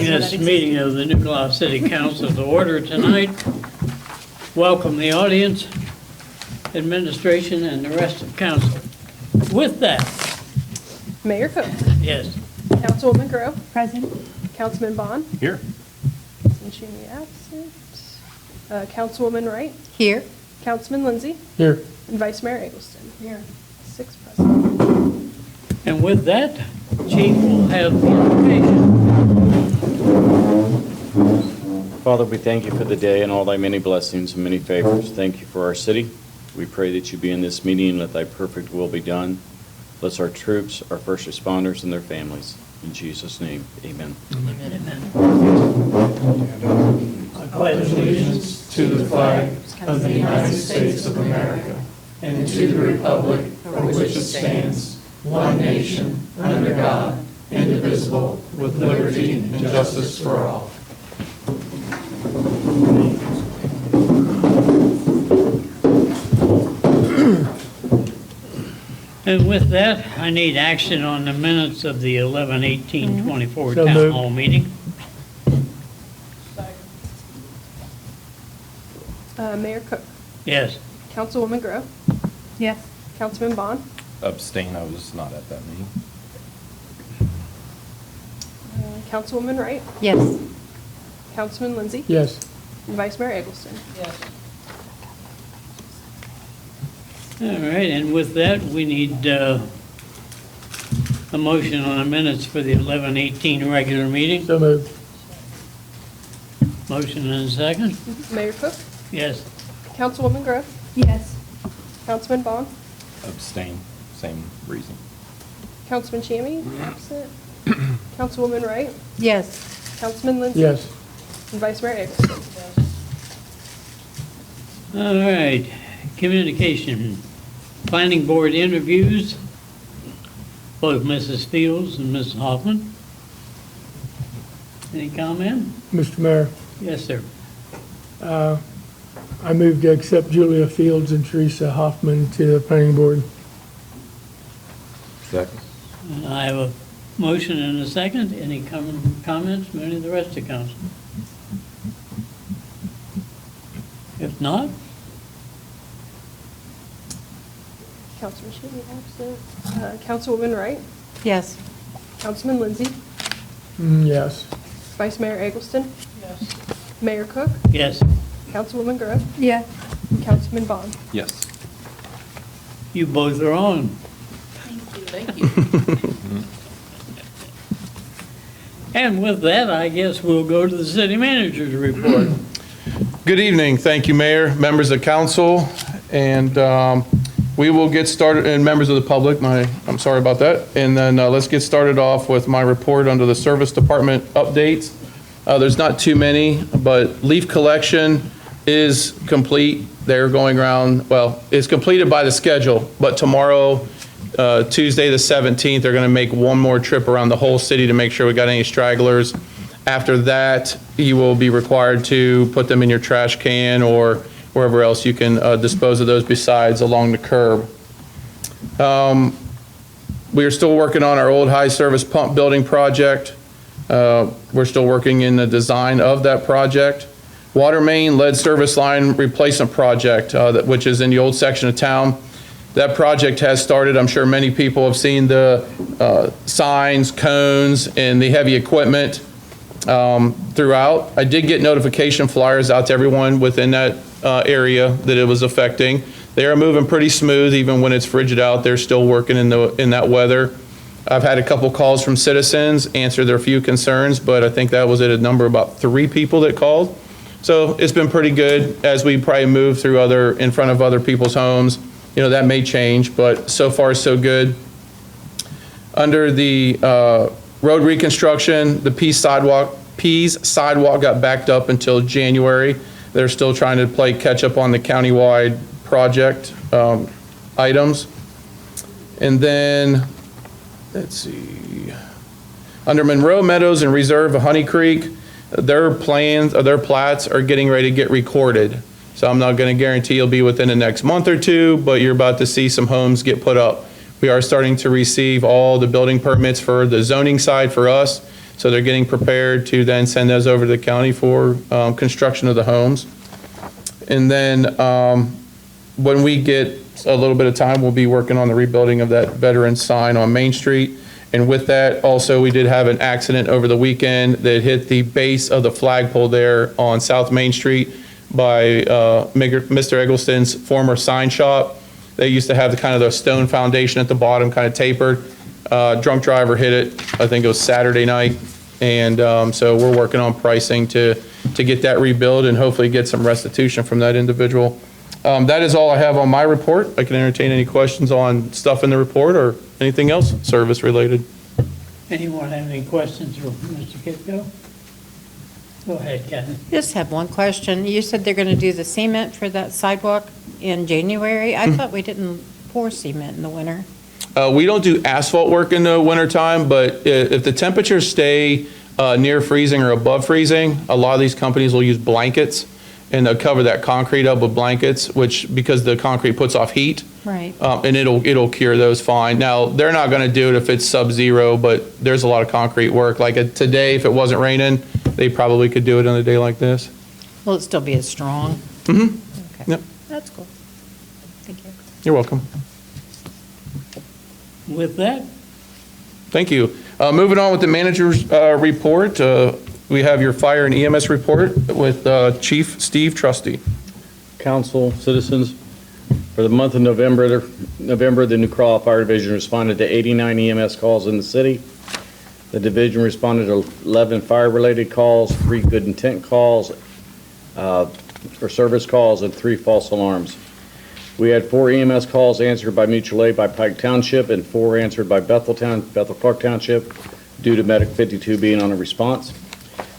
This meeting of the New Gloucester City Council to order tonight. Welcome the audience, administration, and the rest of council. With that, Mayor Cook, yes, Councilwoman Grow, Present. Councilman Bond, Here. and Cheney absent, Councilwoman Wright, Here. Councilman Lindsay, Here. and Vice Mayor Eggleston. Here. 6 present. and with that, Chief will have the invocation. Father, we thank you for the day and all thy many blessings and many favors. Thank you for our city. We pray that you be in this meeting and let thy perfect will be done. Bless our troops, our first responders, and their families. In Jesus' name, amen. I pledge allegiance to the flag of the United States of America and to the republic for which it stands, one nation, under God, indivisible, with liberty and justice for all. And with that, I need action on the minutes of the 11/18/24 So town moved. hall meeting. Mayor Cook, Yes, Councilwoman Grow, Yes. Councilman Bond, Abstain, I was not at that meeting. Councilwoman Wright, Yes. Councilman Lindsay, Yes. and Vice Mayor Eggleston. all right, and with that, we need a motion on the minutes for the 11/18 regular meeting. So moved. Motion and a second? Mayor Cook, Yes, Councilwoman Grow, Yes. Councilman Bond, Abstain, same reason. Councilman Chammy, absent, Councilwoman Wright, Yes. Councilman Lindsay, Yes. and Vice Mayor Eggleston. all right, communication, planning board interviews, both Mrs. Fields and Mrs. Hoffman. Any comment? Mr. Mayor, Yes, sir. I move to accept Julia Fields and Teresa Hoffman to the planning board. Second. I have a motion and a second. Any comments from any of the rest of the council? If not, Councilman Chammy, absent, Councilwoman Wright, Yes. Councilman Lindsay, Yes. Vice Mayor Eggleston. Mayor Cook, yes, Councilwoman Grow, Yes. and Councilman Bond. Yes. you both are on. Thank you. And with that, I guess we'll go to the city manager's report. Good evening. Thank you, Mayor, members of council, and we will get started, and members of the public, I'm sorry about that. And then let's get started off with my report under the service department updates. There's not too many, but leaf collection is complete. They're going around, well, it's completed by the schedule, but tomorrow, Tuesday the 17th, they're going to make one more trip around the whole city to make sure we got any stragglers. After that, you will be required to put them in your trash can or wherever else you can dispose of those besides along the curb. We are still working on our old high service pump building project. We're still working in the design of that project. Water main lead service line replacement project, which is in the old section of town. That project has started. I'm sure many people have seen the signs, cones, and the heavy equipment throughout. I did get notification flyers out to everyone within that area that it was affecting. They are moving pretty smooth, even when it's frigid out. They're still working in that weather. I've had a couple calls from citizens, answered their few concerns, but I think that was at a number of about 3 people that called. So it's been pretty good as we probably move through in front of other people's homes. You know, that may change, but so far so good. Under the road reconstruction, the Pease sidewalk got backed up until January. They're still trying to play catch up on the countywide project items. And then, let's see, under Monroe Meadows and Reserve of Honey Creek, their plats are getting ready to get recorded. So I'm not going to guarantee you'll be within the next month or two, but you're about to see some homes get put up. We are starting to receive all the building permits for the zoning side for us. So they're getting prepared to then send those over to the county for construction of the homes. And then when we get a little bit of time, we'll be working on the rebuilding of that veteran sign on Main Street. And with that, also, we did have an accident over the weekend that hit the base of the flagpole there on South Main Street by Mr. Eggleston's former sign shop. They used to have the kind of the stone foundation at the bottom, kind of tapered. Drunk driver hit it, I think it was Saturday night. And so we're working on pricing to get that rebuilt and hopefully get some restitution from that individual. That is all I have on my report. I can entertain any questions on stuff in the report or anything else service related. Anyone have any questions for Mr. Kitco? Go ahead, Kathy. Just have one question. You said they're going to do the cement for that sidewalk in January. I thought we didn't pour cement in the winter. We don't do asphalt work in the wintertime, but if the temperatures stay near freezing or above freezing, a lot of these companies will use blankets, and they'll cover that concrete up with blankets, which, because the concrete puts off heat. Right. And it'll cure those fine. Now, they're not gonna do it if it's sub-zero, but there's a lot of concrete work. Like today, if it wasn't raining, they probably could do it on a day like this. Will it still be as strong? Mm-hmm. Okay. Yep. That's cool. Thank you. You're welcome. With that, Thank you. Moving on with the manager's report, we have your fire and EMS report with Chief Steve Trusty. Council, citizens, for the month of November, the New Carlisle Fire Division responded to 89 EMS calls in the city. The division responded to 11 fire-related calls, 3 good intent calls, or service calls, and 3 false alarms. We had 4 EMS calls answered by mutual aid by Pike Township and 4 answered by Bethel Park Township due to Medic 52 being on a response.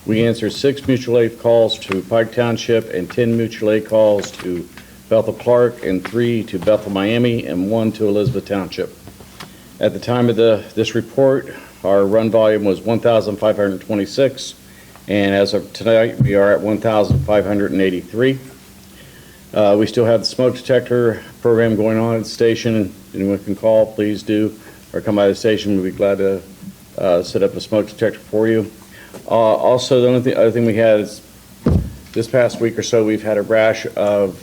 We answered 6 mutual aid calls to Pike Township and 10 mutual aid calls to Bethel Clark and 3 to Bethel Miami and 1 to Elizabeth Township. At the time of this report, our run volume was 1,526, and as of tonight, we are at 1,583. We still have the smoke detector program going on at the station. Anyone can call, please do, or come by the station. We'd be glad to set up a smoke detector for you. Also, the other thing we had is this past week or so, we've had a rash of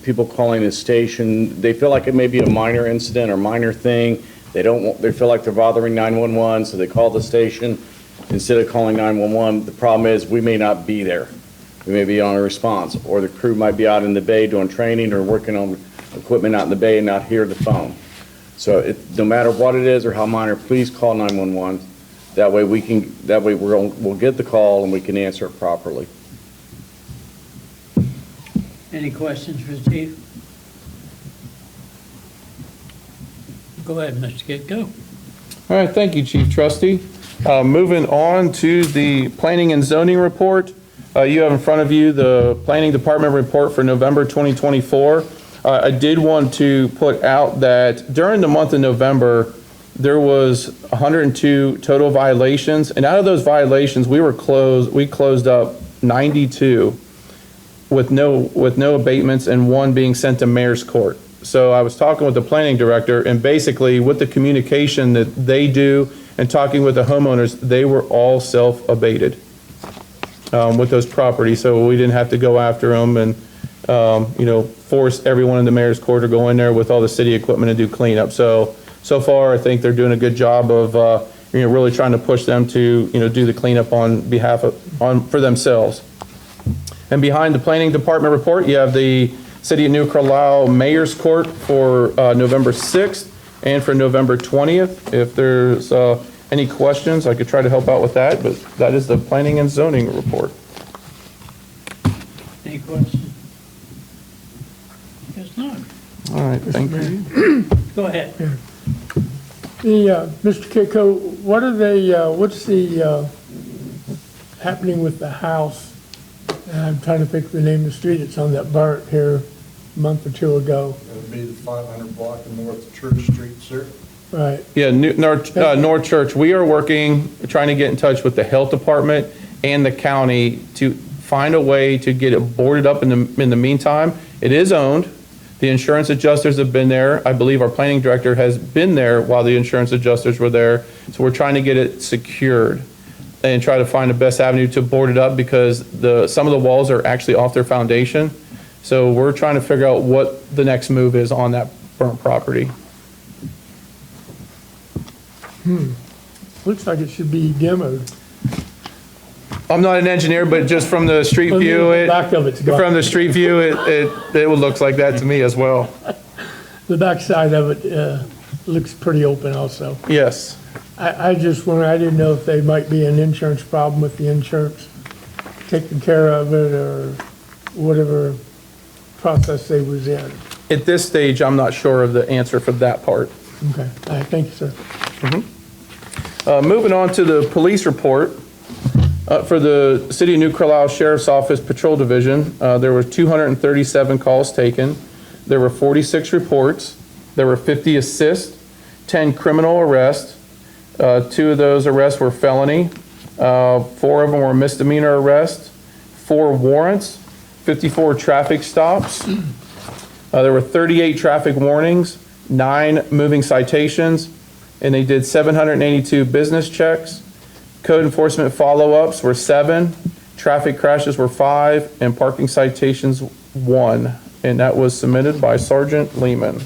people calling the station. They feel like it may be a minor incident or minor thing. They feel like they're bothering 911, so they call the station instead of calling 911. The problem is we may not be there. We may be on a response, or the crew might be out in the bay doing training or working on equipment out in the bay and not hear the phone. So no matter what it is or how minor, please call 911. That way we'll get the call and we can answer it properly. any questions for the chief? Go ahead, Mr. Kitco. All right, thank you, Chief Trusty. Moving on to the planning and zoning report. You have in front of you the planning department report for November 2024. I did want to put out that during the month of November, there was 102 total violations, and out of those violations, we closed up 92 with no abatements and 1 being sent to mayor's court. So I was talking with the planning director, and basically with the communication that they do and talking with the homeowners, they were all self-abated with those properties. So we didn't have to go after them and, force everyone in the mayor's court to go in there with all the city equipment and do cleanup. So far, I think they're doing a good job of, really trying to push them to, do the cleanup on behalf of, for themselves. And behind the planning department report, you have the City of New Carlisle Mayor's Court for November 6th and for November 20th. If there's any questions, I could try to help out with that, but that is the planning and zoning report. Any questions? Guess not. All right, thank you. Go ahead. Mr. Kitco, what's the happening with the house? I'm trying to think of the name of the street. It's on that burnt here a month or 2 ago. It would be the 500 block of North Church Street, sir. Right. Yeah, North Church, we are trying to get in touch with the health department and the county to find a way to get it boarded up in the meantime. It is owned. The insurance adjusters have been there. I believe our planning director has been there while the insurance adjusters were there. So we're trying to get it secured and try to find the best avenue to board it up because some of the walls are actually off their foundation. So we're trying to figure out what the next move is on that burnt property. Looks like it should be demoed. I'm not an engineer, but just from the street Well, view, the back of it's gone. from the street view, it looks like that to me as well. The back side of it looks pretty open also. Yes. I just wonder, I didn't know if they might be an insurance problem with the insurance taking care of it or whatever process they was in. At this stage, I'm not sure of the answer for that part. Okay, all right, thank you, sir. Moving on to the police report. For the City of New Carlisle Sheriff's Office Patrol Division, there were 237 calls taken. There were 46 reports. There were 50 assists, 10 criminal arrests. 2 of those arrests were felony. 4 of them were misdemeanor arrests. 4 warrants, 54 traffic stops. There were 38 traffic warnings, 9 moving citations, and they did 782 business checks. Code enforcement follow-ups were 7, traffic crashes were 5, and parking citations 1. And that was submitted by Sergeant Lehman.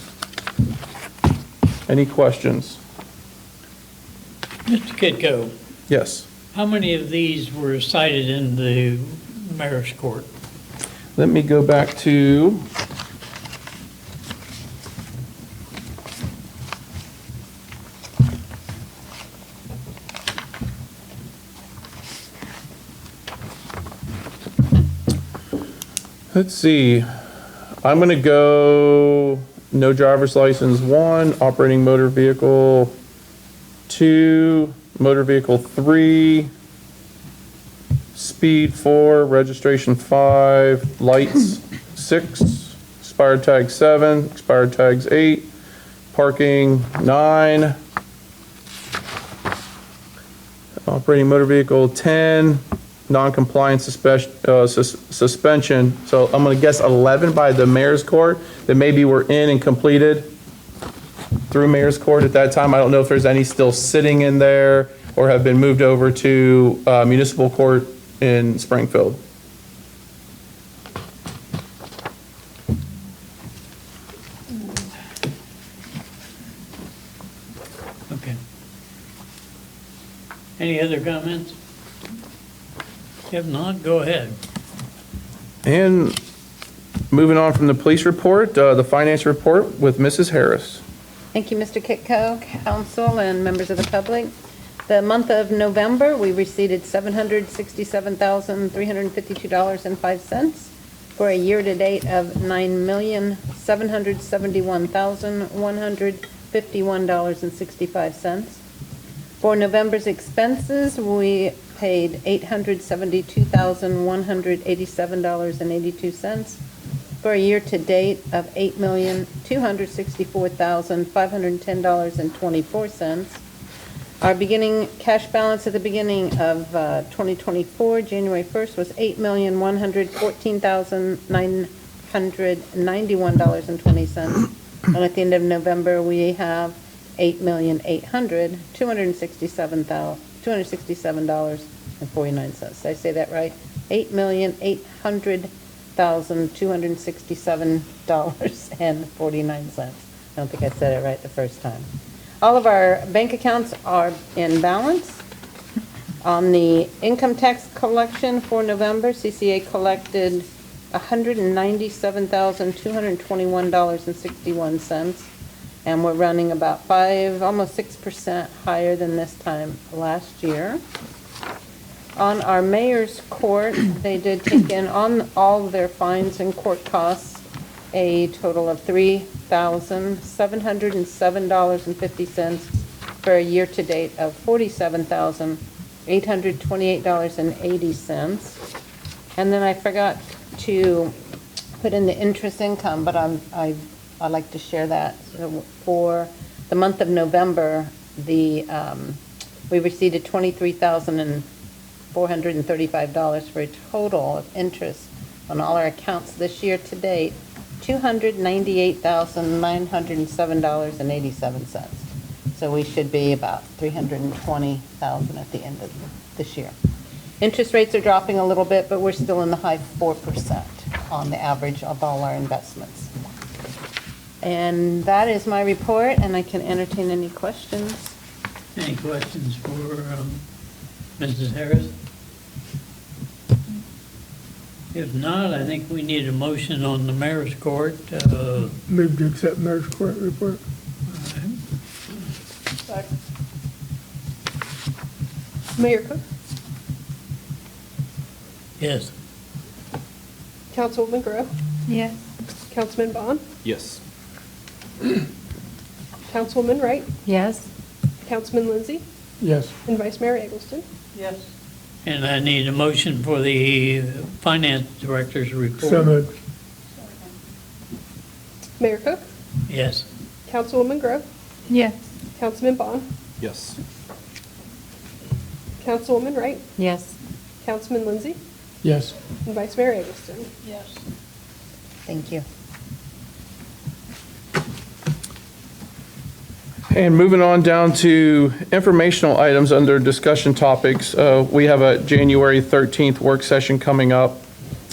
Any questions? Mr. Kitco, Yes. how many of these were cited in the mayor's court? Let me go back to let's see. I'm going to go no driver's license 1, operating motor vehicle 2, motor vehicle 3, speed 4, registration 5, lights 6, expired tag 7, expired tags 8, parking 9, operating motor vehicle 10, non-compliance suspension. So I'm going to guess 11 by the mayor's court that maybe were in and completed through mayor's court at that time. I don't know if there's any still sitting in there or have been moved over to municipal court in Springfield. Okay. Any other comments? If not, go ahead. And moving on from the police report, the finance report with Mrs. Harris. Thank you, Mr. Kitco, council, and members of the public. The month of November, we received $767,352.05 for a year-to-date of $9,771,151.65. For November's expenses, we paid $872,187.82 for a year-to-date of $8,264,510.24. Our beginning cash balance at the beginning of 2024, January 1st, was $8,114,991.20. And at the end of November, we have $8,800,267.49. Did I say that right? $8,800,267.49. I don't think I said it right the first time. All of our bank accounts are in balance. On the income tax collection for November, CCA collected $197,221.61, and we're running about 5, almost 6% higher than this time last year. On our mayor's court, they did take in on all of their fines and court costs a total of $3,707.50 for a year-to-date of $47,828.80. And then I forgot to put in the interest income, but I'd like to share that. So for the month of November, we received $23,435 for a total of interest on all our accounts this year to date $298,907.87. So we should be about $320,000 at the end of this year. Interest rates are dropping a little bit, but we're still in the high 4% on the average of all our investments. And that is my report, and I can entertain any questions. Any questions for Mrs. Harris? If not, I think we need a motion on the mayor's court. Move to accept mayor's court report. Mayor Cook, Yes. Councilwoman Grow, Yes. Councilman Bond, Yes. Councilwoman Wright, Yes. Councilman Lindsay, Yes. and Vice Mayor Eggleston. Yes. And I need a motion for the finance director's report. So moved. Mayor Cook, Yes. Councilwoman Grow, Yes. Councilman Bond, Yes. Councilwoman Wright, Yes. Councilman Lindsay, Yes. and Vice Mayor Eggleston. Yes. Thank you. And moving on down to informational items under discussion topics, we have a January 13th work session coming up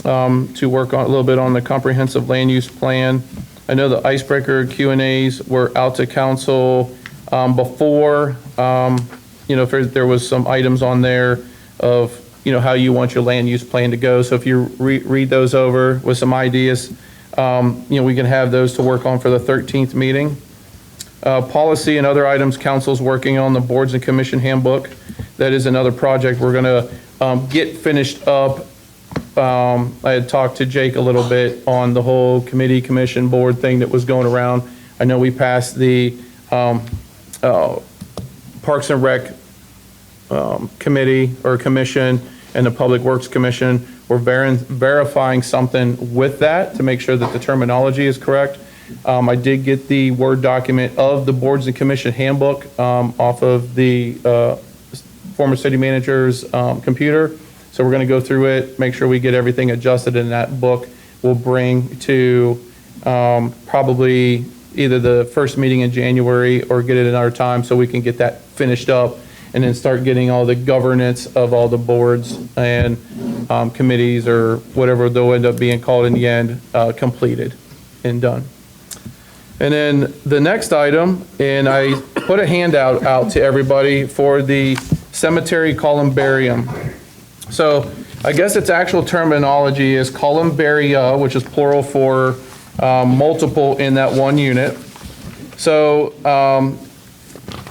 to work on a little bit on the comprehensive land use plan. I know the icebreaker Q&As were out to council before, if there was some items on there of, how you want your land use plan to go. So if you read those over with some ideas, we can have those to work on for the 13th meeting. Policy and other items, council's working on the boards and commission handbook. That is another project we're going to get finished up. I had talked to Jake a little bit on the whole committee, commission, board thing that was going around. I know we passed the Parks and Rec committee or commission and the Public Works Commission. We're verifying something with that to make sure that the terminology is correct. I did get the Word document of the boards and commission handbook off of the former city manager's computer. So we're going to go through it, make sure we get everything adjusted in that book. We'll bring to probably either the first meeting in January or get it another time so we can get that finished up and then start getting all the governance of all the boards and committees or whatever they'll end up being called in the end completed and done. And then the next item, and I put a handout out to everybody for the cemetery columbarium. So I guess its actual terminology is columbaria, which is plural for multiple in that one unit. So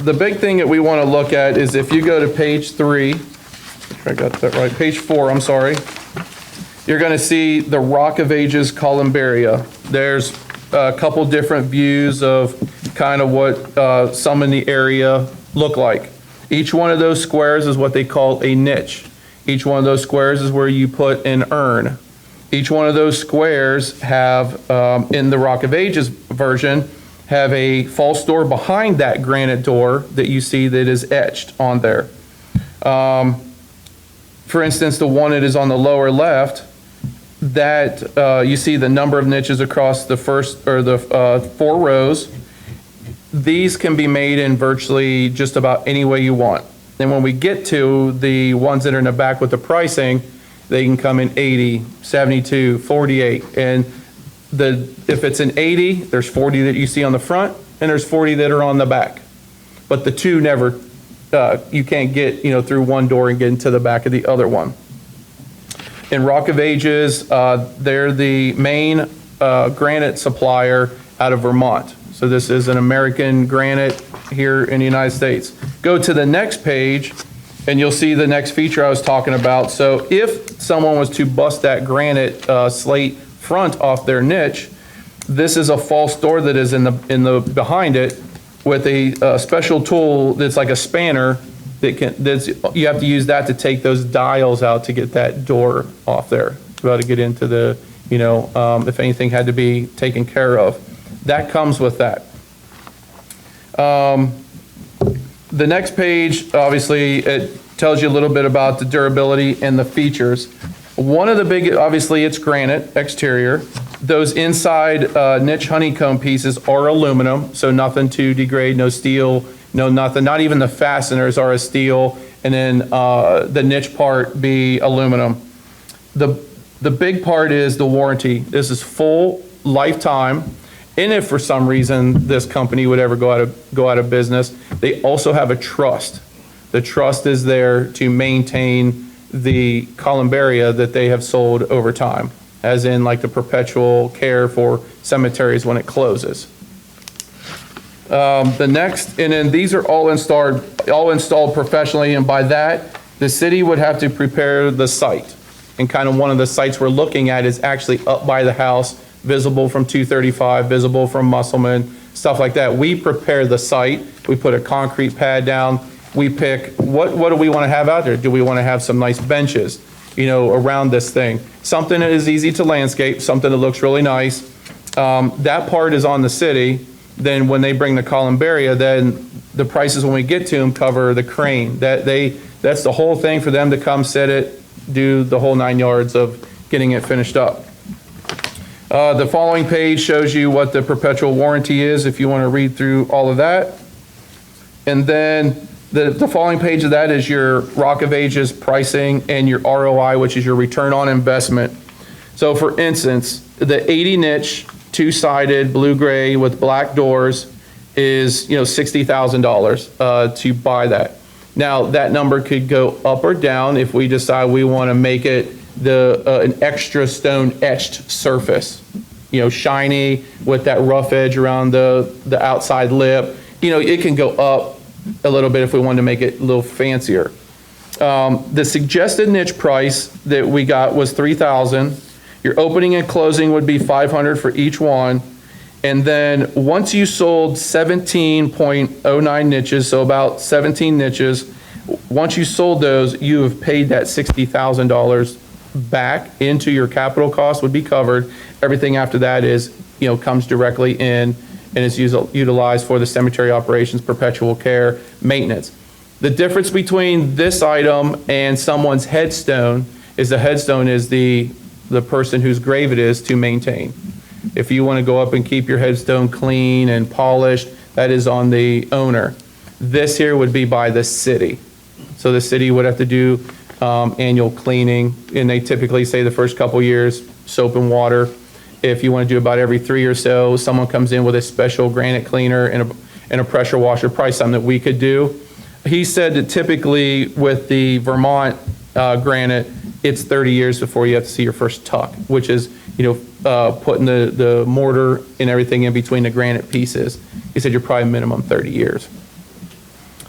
the big thing that we want to look at is if you go to page 3, if I got that right, page 4, I'm sorry, you're going to see the Rock of Ages columbaria. There's a couple different views of kind of what some in the area look like. Each one of those squares is what they call a niche. Each one of those squares is where you put an urn. Each one of those squares have, in the Rock of Ages version, have a false door behind that granite door that you see that is etched on there. For instance, the one that is on the lower left, that you see the number of niches across the first or the 4 rows. These can be made in virtually just about any way you want. And when we get to the ones that are in the back with the pricing, they can come in 80, 72, 48. And if it's an 80, there's 40 that you see on the front, and there's 40 that are on the back. But the two never, you can't get through one door and get into the back of the other one. In Rock of Ages, they're the main granite supplier out of Vermont. So this is an American granite here in the United States. Go to the next page and you'll see the next feature I was talking about. So if someone was to bust that granite slate front off their niche, this is a false door that is in the behind it with a special tool that's like a spanner you have to use that to take those dials out to get that door off there. To be able to get into the, if anything had to be taken care of. That comes with that. The next page, obviously, it tells you a little bit about the durability and the features. One of the big, obviously, it's granite exterior. Those inside niche honeycomb pieces are aluminum, so nothing to degrade, no steel, no nothing. Not even the fasteners are a steel, and then the niche part be aluminum. The big part is the warranty. This is full lifetime. And if for some reason this company would ever go out of business, they also have a trust. The trust is there to maintain the columbaria that they have sold over time, as in like the perpetual care for cemeteries when it closes. The next, and then these are all installed professionally, and by that, the city would have to prepare the site. And kind of one of the sites we're looking at is actually up by the house, visible from 235, visible from Musselman, stuff like that. We prepare the site, we put a concrete pad down, we pick, what do we want to have out there? Do we want to have some nice benches, around this thing? Something that is easy to landscape, something that looks really nice. That part is on the city. Then when they bring the columbaria, then the prices when we get to them cover the crane. That's the whole thing for them to come set it, do the whole 9 yards of getting it finished up. The following page shows you what the perpetual warranty is, if you want to read through all of that. And then the following page of that is your Rock of Ages pricing and your ROI, which is your return on investment. So for instance, the 80 niche, two-sided, blue-gray with black doors is, $60,000 to buy that. Now, that number could go up or down if we decide we want to make it an extra stone etched surface, shiny with that rough edge around the outside lip. It can go up a little bit if we wanted to make it a little fancier. The suggested niche price that we got was $3,000. Your opening and closing would be $500 for each one. And then once you sold 17.09 niches, so about 17 niches, once you sold those, you have paid that $60,000 back into your capital cost would be covered. Everything after that is, comes directly in and is utilized for the cemetery operations, perpetual care, maintenance. The difference between this item and someone's headstone is the headstone is the person whose grave it is to maintain. If you want to go up and keep your headstone clean and polished, that is on the owner. This here would be by the city. So the city would have to do annual cleaning, and they typically say the first couple years, soap and water. If you want to do about every 3 or so, someone comes in with a special granite cleaner and a pressure washer, probably something that we could do. He said that typically with the Vermont granite, it's 30 years before you have to see your first tuck, which is, putting the mortar and everything in between the granite pieces. He said you're probably minimum 30 years.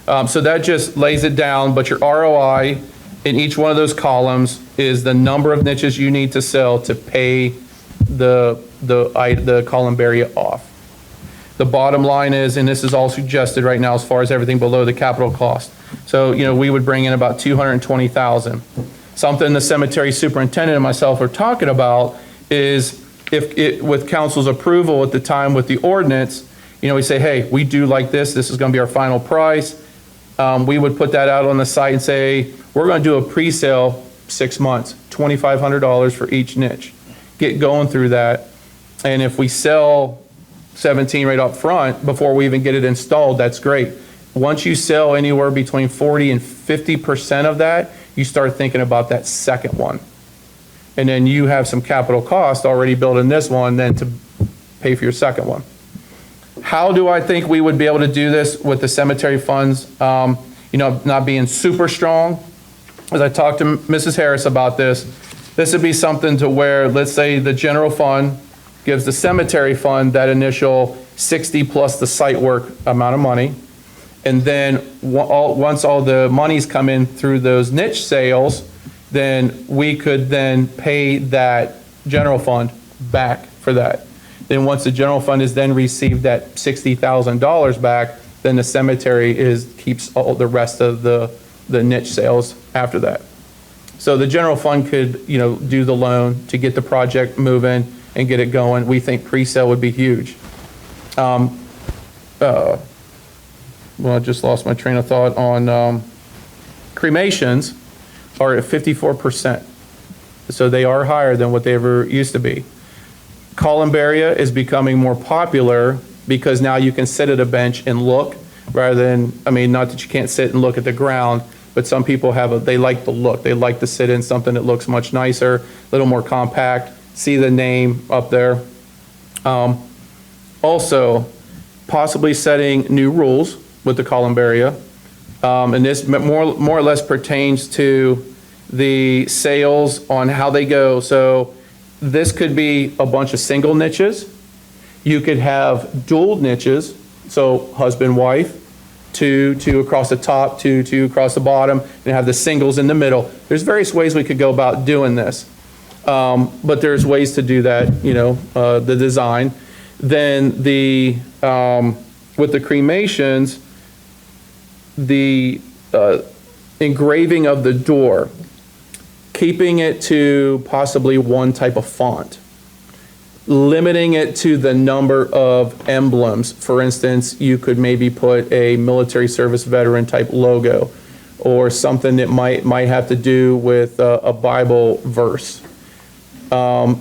So that just lays it down, but your ROI in each one of those columns is the number of niches you need to sell to pay the columbaria off. The bottom line is, and this is all suggested right now as far as everything below the capital cost. So, we would bring in about $220,000. Something the cemetery superintendent and myself are talking about is if it, with council's approval at the time with the ordinance, we say, hey, we do like this is going to be our final price. We would put that out on the site and say, we're going to do a pre-sale 6 months, $2,500 for each niche. Get going through that. And if we sell 17 right up front before we even get it installed, that's great. Once you sell anywhere between 40 and 50% of that, you start thinking about that second one. And then you have some capital cost already built in this one then to pay for your second one. How do I think we would be able to do this with the cemetery funds, not being super strong? As I talked to Mrs. Harris about this would be something to where, let's say the general fund gives the cemetery fund that initial 60 plus the site work amount of money. And then once all the monies come in through those niche sales, then we could then pay that general fund back for that. Then once the general fund has then received that $60,000 back, then the cemetery keeps all the rest of the niche sales after that. So the general fund could, do the loan to get the project moving and get it going. We think pre-sale would be huge. Well, I just lost my train of thought on cremations are at 54%. So they are higher than what they ever used to be. Columbaria is becoming more popular because now you can sit at a bench and look rather than, I mean, not that you can't sit and look at the ground, but some people they like the look. They like to sit in something that looks much nicer, a little more compact, see the name up there. Also, possibly setting new rules with the Columbaria. And this more or less pertains to the sales on how they go. So this could be a bunch of single niches. You could have dual niches, so husband, wife, two across the top, two across the bottom, and have the singles in the middle. There's various ways we could go about doing this. But there's ways to do that, the design. Then with the cremations, the engraving of the door, keeping it to possibly one type of font, limiting it to the number of emblems. For instance, you could maybe put a military service veteran type logo or something that might have to do with a Bible verse.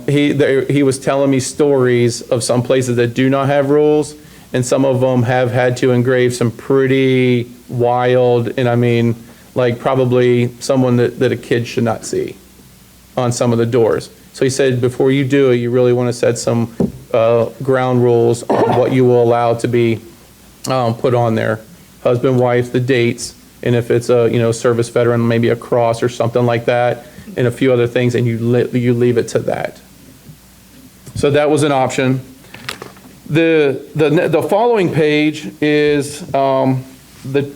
He was telling me stories of some places that do not have rules, and some of them have had to engrave some pretty wild, and I mean, like probably someone that a kid should not see on some of the doors. So he said, before you do it, you really want to set some ground rules on what you will allow to be put on there. Husband, wife, the dates, and if it's a service veteran, maybe a cross or something like that, and a few other things, and you leave it to that. So that was an option. The following page is the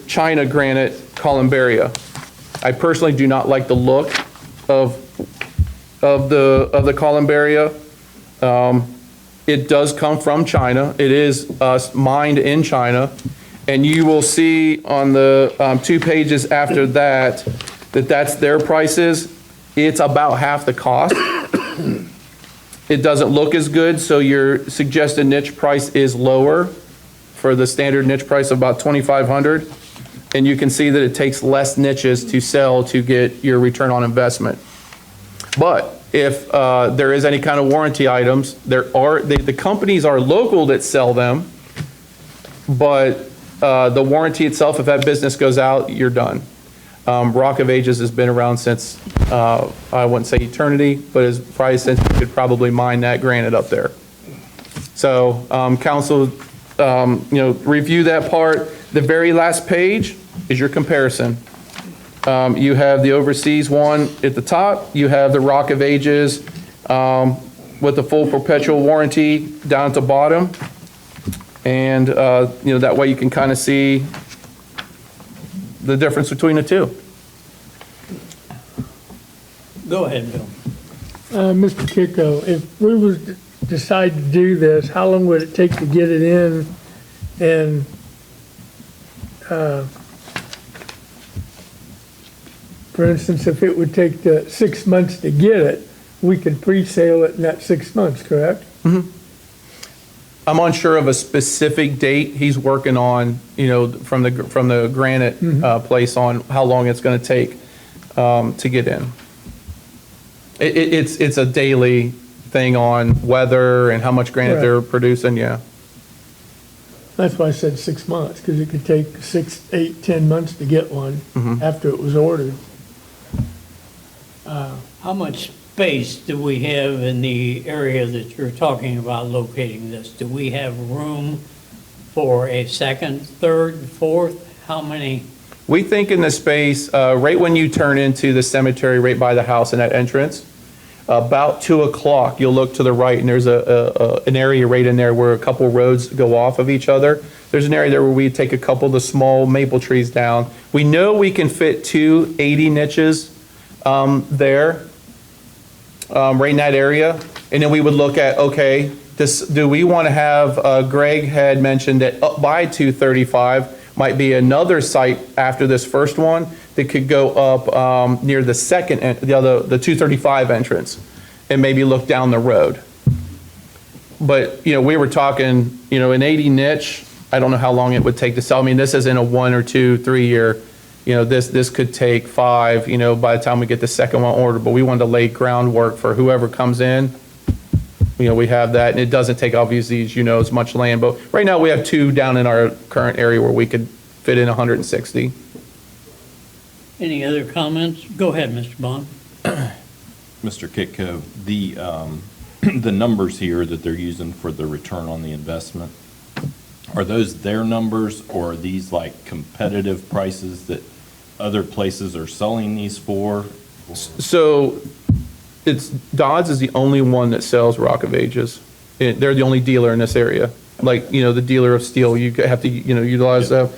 China granite columbaria. I personally do not like the look of the columbaria. It does come from China. It is mined in China, and you will see on the 2 pages after that that's their prices. It's about half the cost. It doesn't look as good, so your suggested niche price is lower for the standard niche price of about $2,500. And you can see that it takes less niches to sell to get your return on investment. But if there is any kind of warranty items, the companies are local that sell them, but the warranty itself, if that business goes out, you're done. Rock of Ages has been around since, I wouldn't say eternity, but it's probably since you could probably mine that granite up there. So council, review that part. The very last page is your comparison. You have the overseas one at the top. You have the Rock of Ages with the full perpetual warranty down at the bottom. And, that way you can kind of see the difference between the two. Go ahead, Bill. Mr. Kiko, if we was to decide to do this, how long would it take to get it in? And for instance, if it would take 6 months to get it, we could pre-sale it in that 6 months, correct? Mm-hmm. I'm unsure of a specific date he's working on, from the granite place on how long it's going to take to get in. It's a daily thing on weather and how much granite they're producing, yeah. That's why I said 6 months, because it could take 6, 8, 10 months to get one after it was ordered. How much space do we have in the area that you're talking about locating this? Do we have room for a second, third, fourth? How many? We think in the space, right when you turn into the cemetery right by the house in that entrance, about 2 o'clock, you'll look to the right and there's an area right in there where a couple roads go off of each other. There's an area there where we take a couple of the small maple trees down. We know we can fit 2 80 niches there, right in that area. And then we would look at, okay, do we want to have, Greg had mentioned that up by 235 might be another site after this first one that could go up near the second, the 235 entrance, and maybe look down the road. But, we were talking, an 80 niche, I don't know how long it would take to sell. I mean, this isn't a 1 or 2, 3 year, this could take 5, by the time we get the second one ordered, but we wanted to lay groundwork for whoever comes in we have that, and it doesn't take, obviously, as you know, as much land, but right now we have 2 down in our current area where we could fit in 160. Any other comments? Go ahead, Mr. Bond. Mr. Kitco, the, the numbers here that they're using for the return on the investment, are those their numbers, or are these like competitive prices that other places are selling these for? So it's, Dodds is the only one that sells Rock of Ages. They're the only dealer in this area. Like, the dealer of steel, you have to, utilize that.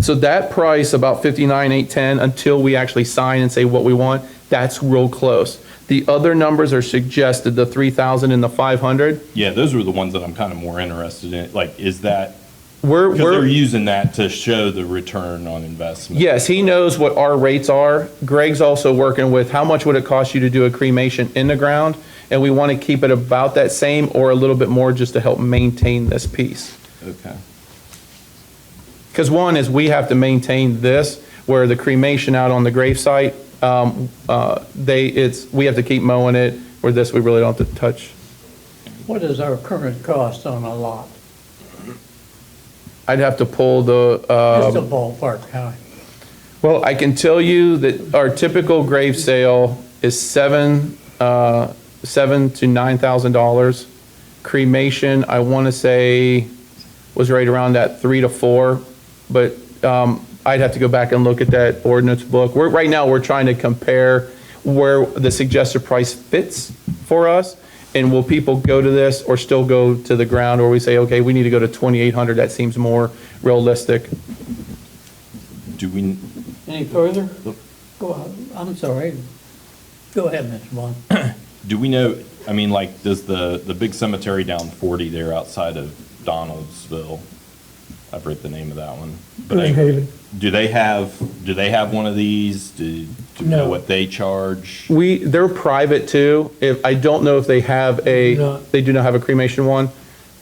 So that price, about 59,810, until we actually sign and say what we want, that's real close. The other numbers are suggested, the 3,000 and the 500. Yeah, those were the ones that I'm kind of more interested in. Like, is that, We're, because they're we're, using that to show the return on investment? yes, he knows what our rates are. Greg's also working with how much would it cost you to do a cremation in the ground? And we want to keep it about that same or a little bit more just to help maintain this piece. Okay. Because one is we have to maintain this, where the cremation out on the gravesite, we have to keep mowing it, where this we really don't have to touch. What is our current cost on a lot? I'd have to pull the, Just a ballpark, how? well, I can tell you that our typical grave sale is $7,000 to $9,000. Cremation, I want to say, was right around that 3 to 4, but I'd have to go back and look at that ordinance book. Right now, we're trying to compare where the suggested price fits for us, and will people go to this or still go to the ground, or we say, okay, we need to go to 2,800, that seems more realistic. Do we, Any further? Go ahead. I'm sorry. Go ahead, Mr. Bond. do we know, I mean, like, does the big cemetery down 40 there outside of Donaldsville, I forget the name of that one. But Glen Haven. do they have one of these? Do you know No. what they charge? They're private too. I don't know if they have No. they do not have a cremation one.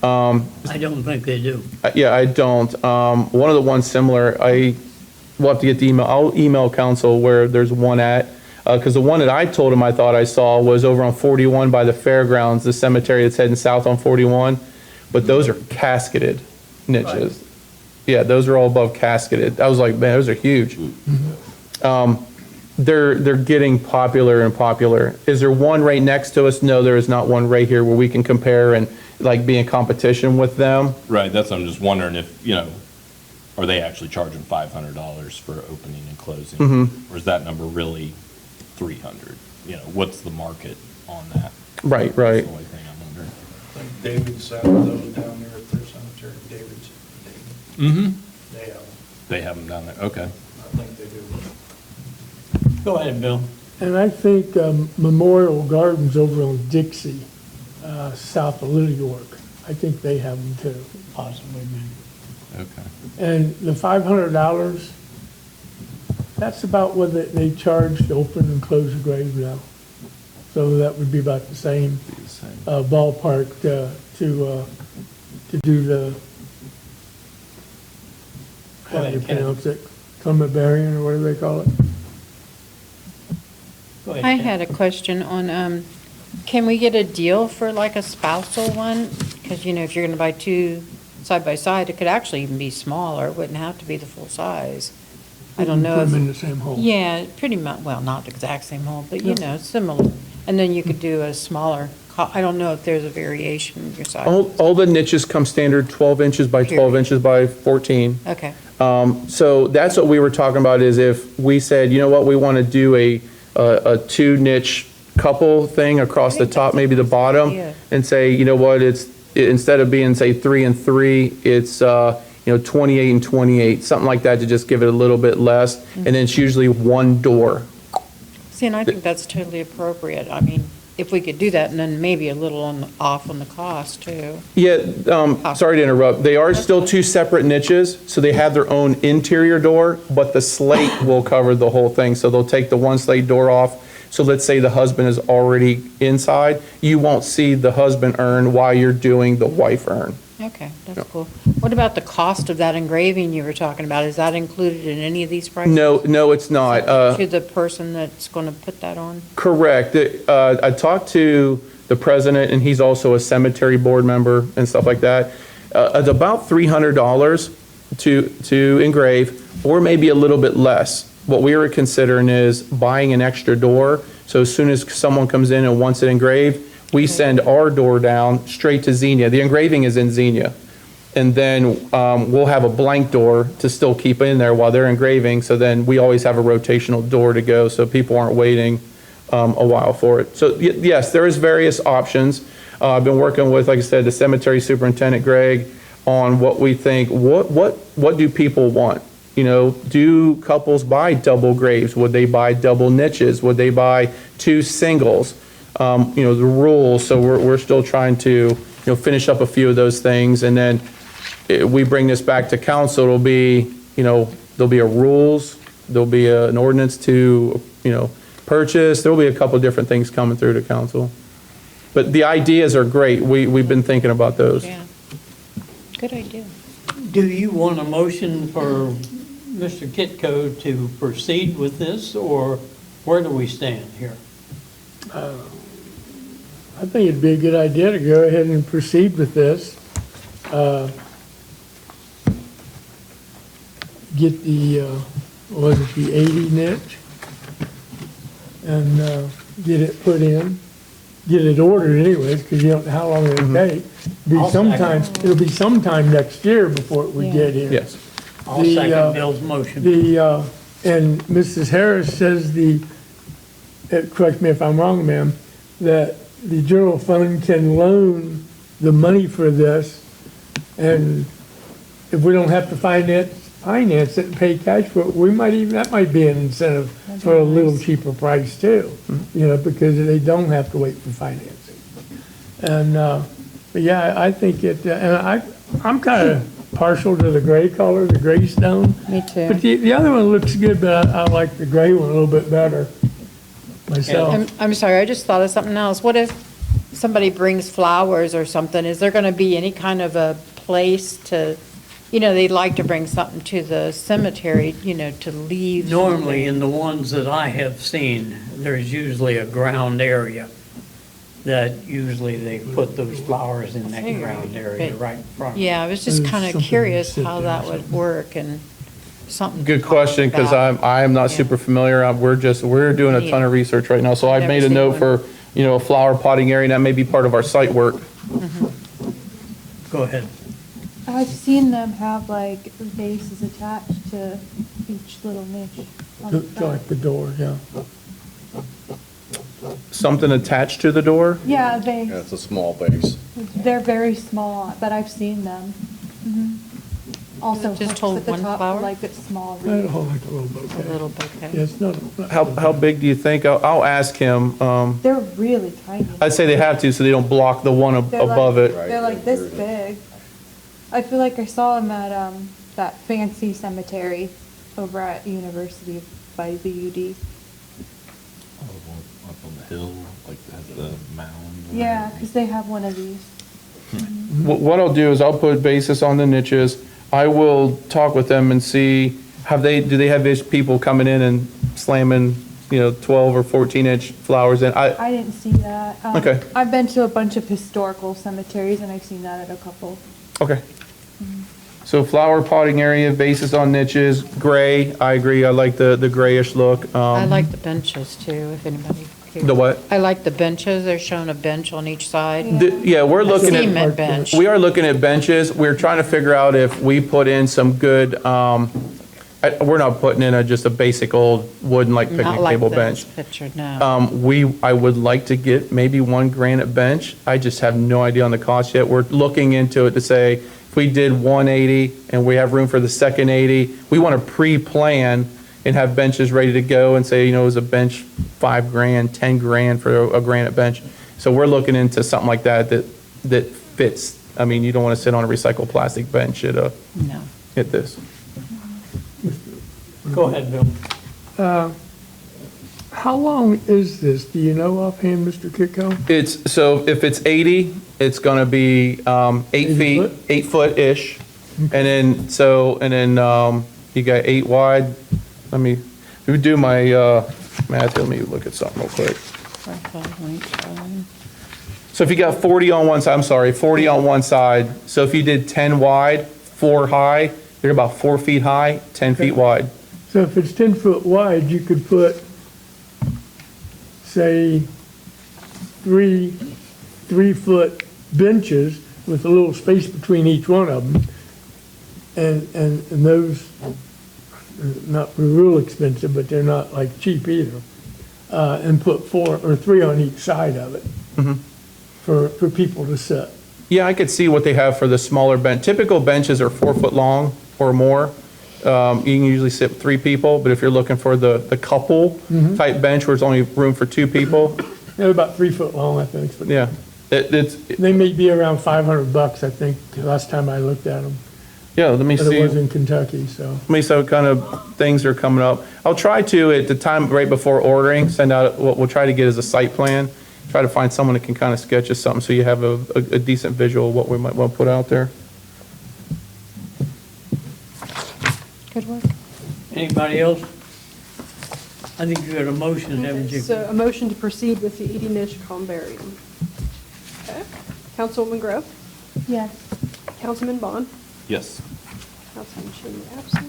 I don't think they do. Yeah, I don't. One of the ones similar, we'll have to get the email. I'll email council where there's one at. Because the one that I told him I thought I saw was over on 41 by the fairgrounds, the cemetery that's heading south on 41. But those are casketed niches. Yeah, those are all above casketed. I was like, man, those are huge. They're getting popular and popular. Is there one right next to us? No, there is not one right here where we can compare and like be in competition with them. Right, that's, I'm just wondering if, are they actually charging $500 for opening and closing? Mm-hmm. Or is that number really 300? What's the market on that? Right, That's right. the only thing I'm wondering. I think David's selling those down there at their cemetery, David's. Mm-hmm. They have them. They have them down there, okay. I think they do. Go ahead, Bill. And I think Memorial Gardens over on Dixie, south of Little York, I think they have them too. Possibly, maybe. Okay. And the $500, that's about what they charge to open and close the grave now. So that would be about the same Be the same. ballpark to do the, how do you Go ahead, Ken. pronounce it? Columbarian or whatever they call it? Go ahead, I Ken. had a question on, can we get a deal for like a spousal one? Because, if you're going to buy two side by side, it could actually even be smaller. It wouldn't have to be the full size. I don't know Put them in if, the same hole. yeah, pretty much, well, not the exact same hole, but similar. And then you could do a smaller, I don't know if there's a variation in your size. All the niches come standard 12 inches by 12 Period. inches by 14. Okay, So that's what we were talking about, is if we said, you know what, we want to do a 2 niche couple thing across the top, maybe the bottom, idea. and say, you know what, instead of being, say, 3 and 3, it's, 28 and 28, something like that, to just give it a little bit less. And then it's usually one door. see, and I think that's totally appropriate. I mean, if we could do that, and then maybe a little off on the cost too. Yeah, sorry to interrupt. They are still 2 separate niches, so they have their own interior door, but the slate will cover the whole thing. So they'll take the one slate door off. So let's say the husband is already inside, you won't see the husband urn while you're doing the wife urn. Okay, that's cool. What about the cost of that engraving you were talking about? Is that included in any of these prices? No, it's not. To the person that's going to put that on? Correct. I talked to the president, and he's also a cemetery board member and stuff like that. It's about $300 to engrave, or maybe a little bit less. What we were considering is buying an extra door, so as soon as someone comes in and wants it engraved, we send our door down straight to Xenia. The engraving is in Xenia. And then we'll have a blank door to still keep in there while they're engraving, so then we always have a rotational door to go, so people aren't waiting a while for it. So yes, there is various options. I've been working with, like I said, the cemetery superintendent, Greg, on what we think, what do people want? You know, do couples buy double graves? Would they buy double niches? Would they buy 2 singles? You know, the rules, so we're still trying to, finish up a few of those things, and then we bring this back to council, it'll be, there'll be a rules, there'll be an ordinance to, purchase, there'll be a couple of different things coming through to council. But the ideas are great, we've been thinking about those. Yeah. Good idea. Do you want a motion for Mr. Kitco to proceed with this, or where do we stand here? I think it'd be a good idea to go ahead and proceed with this. Get the, the 80 niche? And get it put in, get it ordered anyways, because you don't know how long it'll take. It'll be sometime next year before it would get here. Yes. I'll The, second Bill's motion. And Mrs. Harris says correct me if I'm wrong, ma'am, that the general fund can loan the money for this, and if we don't have to finance it and pay cash for it, that might be an incentive for a little cheaper price too, because they don't have to wait for financing. And, but yeah, I think and I'm kind of partial to the gray color, the gray stone. Me too. But the other one looks good, but I like the gray one a little bit better myself. I'm sorry, I just thought of something else. What if somebody brings flowers or something? Is there going to be any kind of a place to, they'd like to bring something to the cemetery, to leave? Normally, in the ones that I have seen, there's usually a ground area that usually they put those flowers in that ground area right in front. Yeah, I was just There's kind of something to curious sit how there or that would something. work and something. Good to talk question, because about. I am not Yeah. super familiar. We're doing a ton of research right now. So I've Never made a seen note one. for, a flower potting area, and that may be part of our site work. Go ahead. I've seen them have like vases attached to each little niche on the To like front. the door, yeah. Something attached to the door? Yeah, they, Yeah, it's a small base. they're very small, but I've seen them. Mhm. Also Just hooks hold at the one top, flower? like it's small. Like a little A bouquet. little bouquet. Yeah, it's not. How big do you think? I'll ask him. They're really tiny. I'd say they have to, so they don't block the one They're like- above it. They're like this big. I feel like I saw them at, that fancy cemetery over at University by the UD. Up on the hill, like at the mound. Yeah, because they have one of these. What I'll do is I'll put basis on the niches. I will talk with them and see, do they have these people coming in and slamming, 12 or 14-inch flowers in? I didn't see that. Okay. I've been to a bunch of historical cemeteries and I've seen that at a couple. Okay. So flower potting area, basis on niches, gray, I agree, I like the grayish look. I like the benches too, if anybody. cares. The what? I like the benches. They're showing a bench on each side. Yeah, we're looking at. Cement bench. We are looking at benches. We're trying to figure out if we put in some good, we're not putting in just a basic old wooden like picnic Not like table this bench. picture, no. I would like to get maybe one granite bench. I just have no idea on the cost yet. We're looking into it to say, if we did 180 and we have room for the second 80, we want to pre-plan and have benches ready to go and say, is a bench $5,000, $10,000 for a granite bench. So we're looking into something like that fits. I mean, you don't want to sit on a recycled plastic bench No. at this. Go ahead, Bill. How long is this? Do you know offhand, Mr. Kitco? So if it's 80, it's going to be 8 80 feet, foot? 8-foot-ish. And then you got 8 wide. Let me do my math. Let me look at something real quick. So if you got 40 on one side, I'm sorry, 40 on one side, so if you did 10 wide, 4 high, they're about 4 feet high, 10 feet wide. So if it's 10 foot wide, you could put, say, three 3-foot benches with a little space between each one of them. And those are not real expensive, but they're not like cheap either. And put 4 or 3 on each side of it for people to sit. Yeah, I could see what they have for the smaller bench. Typical benches are 4 foot long or more. You can usually sit 3 people, but if you're looking for the couple type bench where there's only room for 2 people, They're about 3 foot long, I think. But yeah, it's, they may be around $500, I think, the last time I looked at them. yeah, let me But it was see. in Kentucky, so. Let me see what kind of things are coming up. I'll try to, at the time right before ordering, send out, what we'll try to get is a site plan. Try to find someone that can kind of sketch us something so you have a decent visual of what we might want to put out there. Good work. Anybody else? I think you got a motion, haven't you? So a motion to proceed with the 80-niche columbarium. Okay. Councilwoman Grove? Yes. Councilman Bond? Yes. Councilman Shin absent.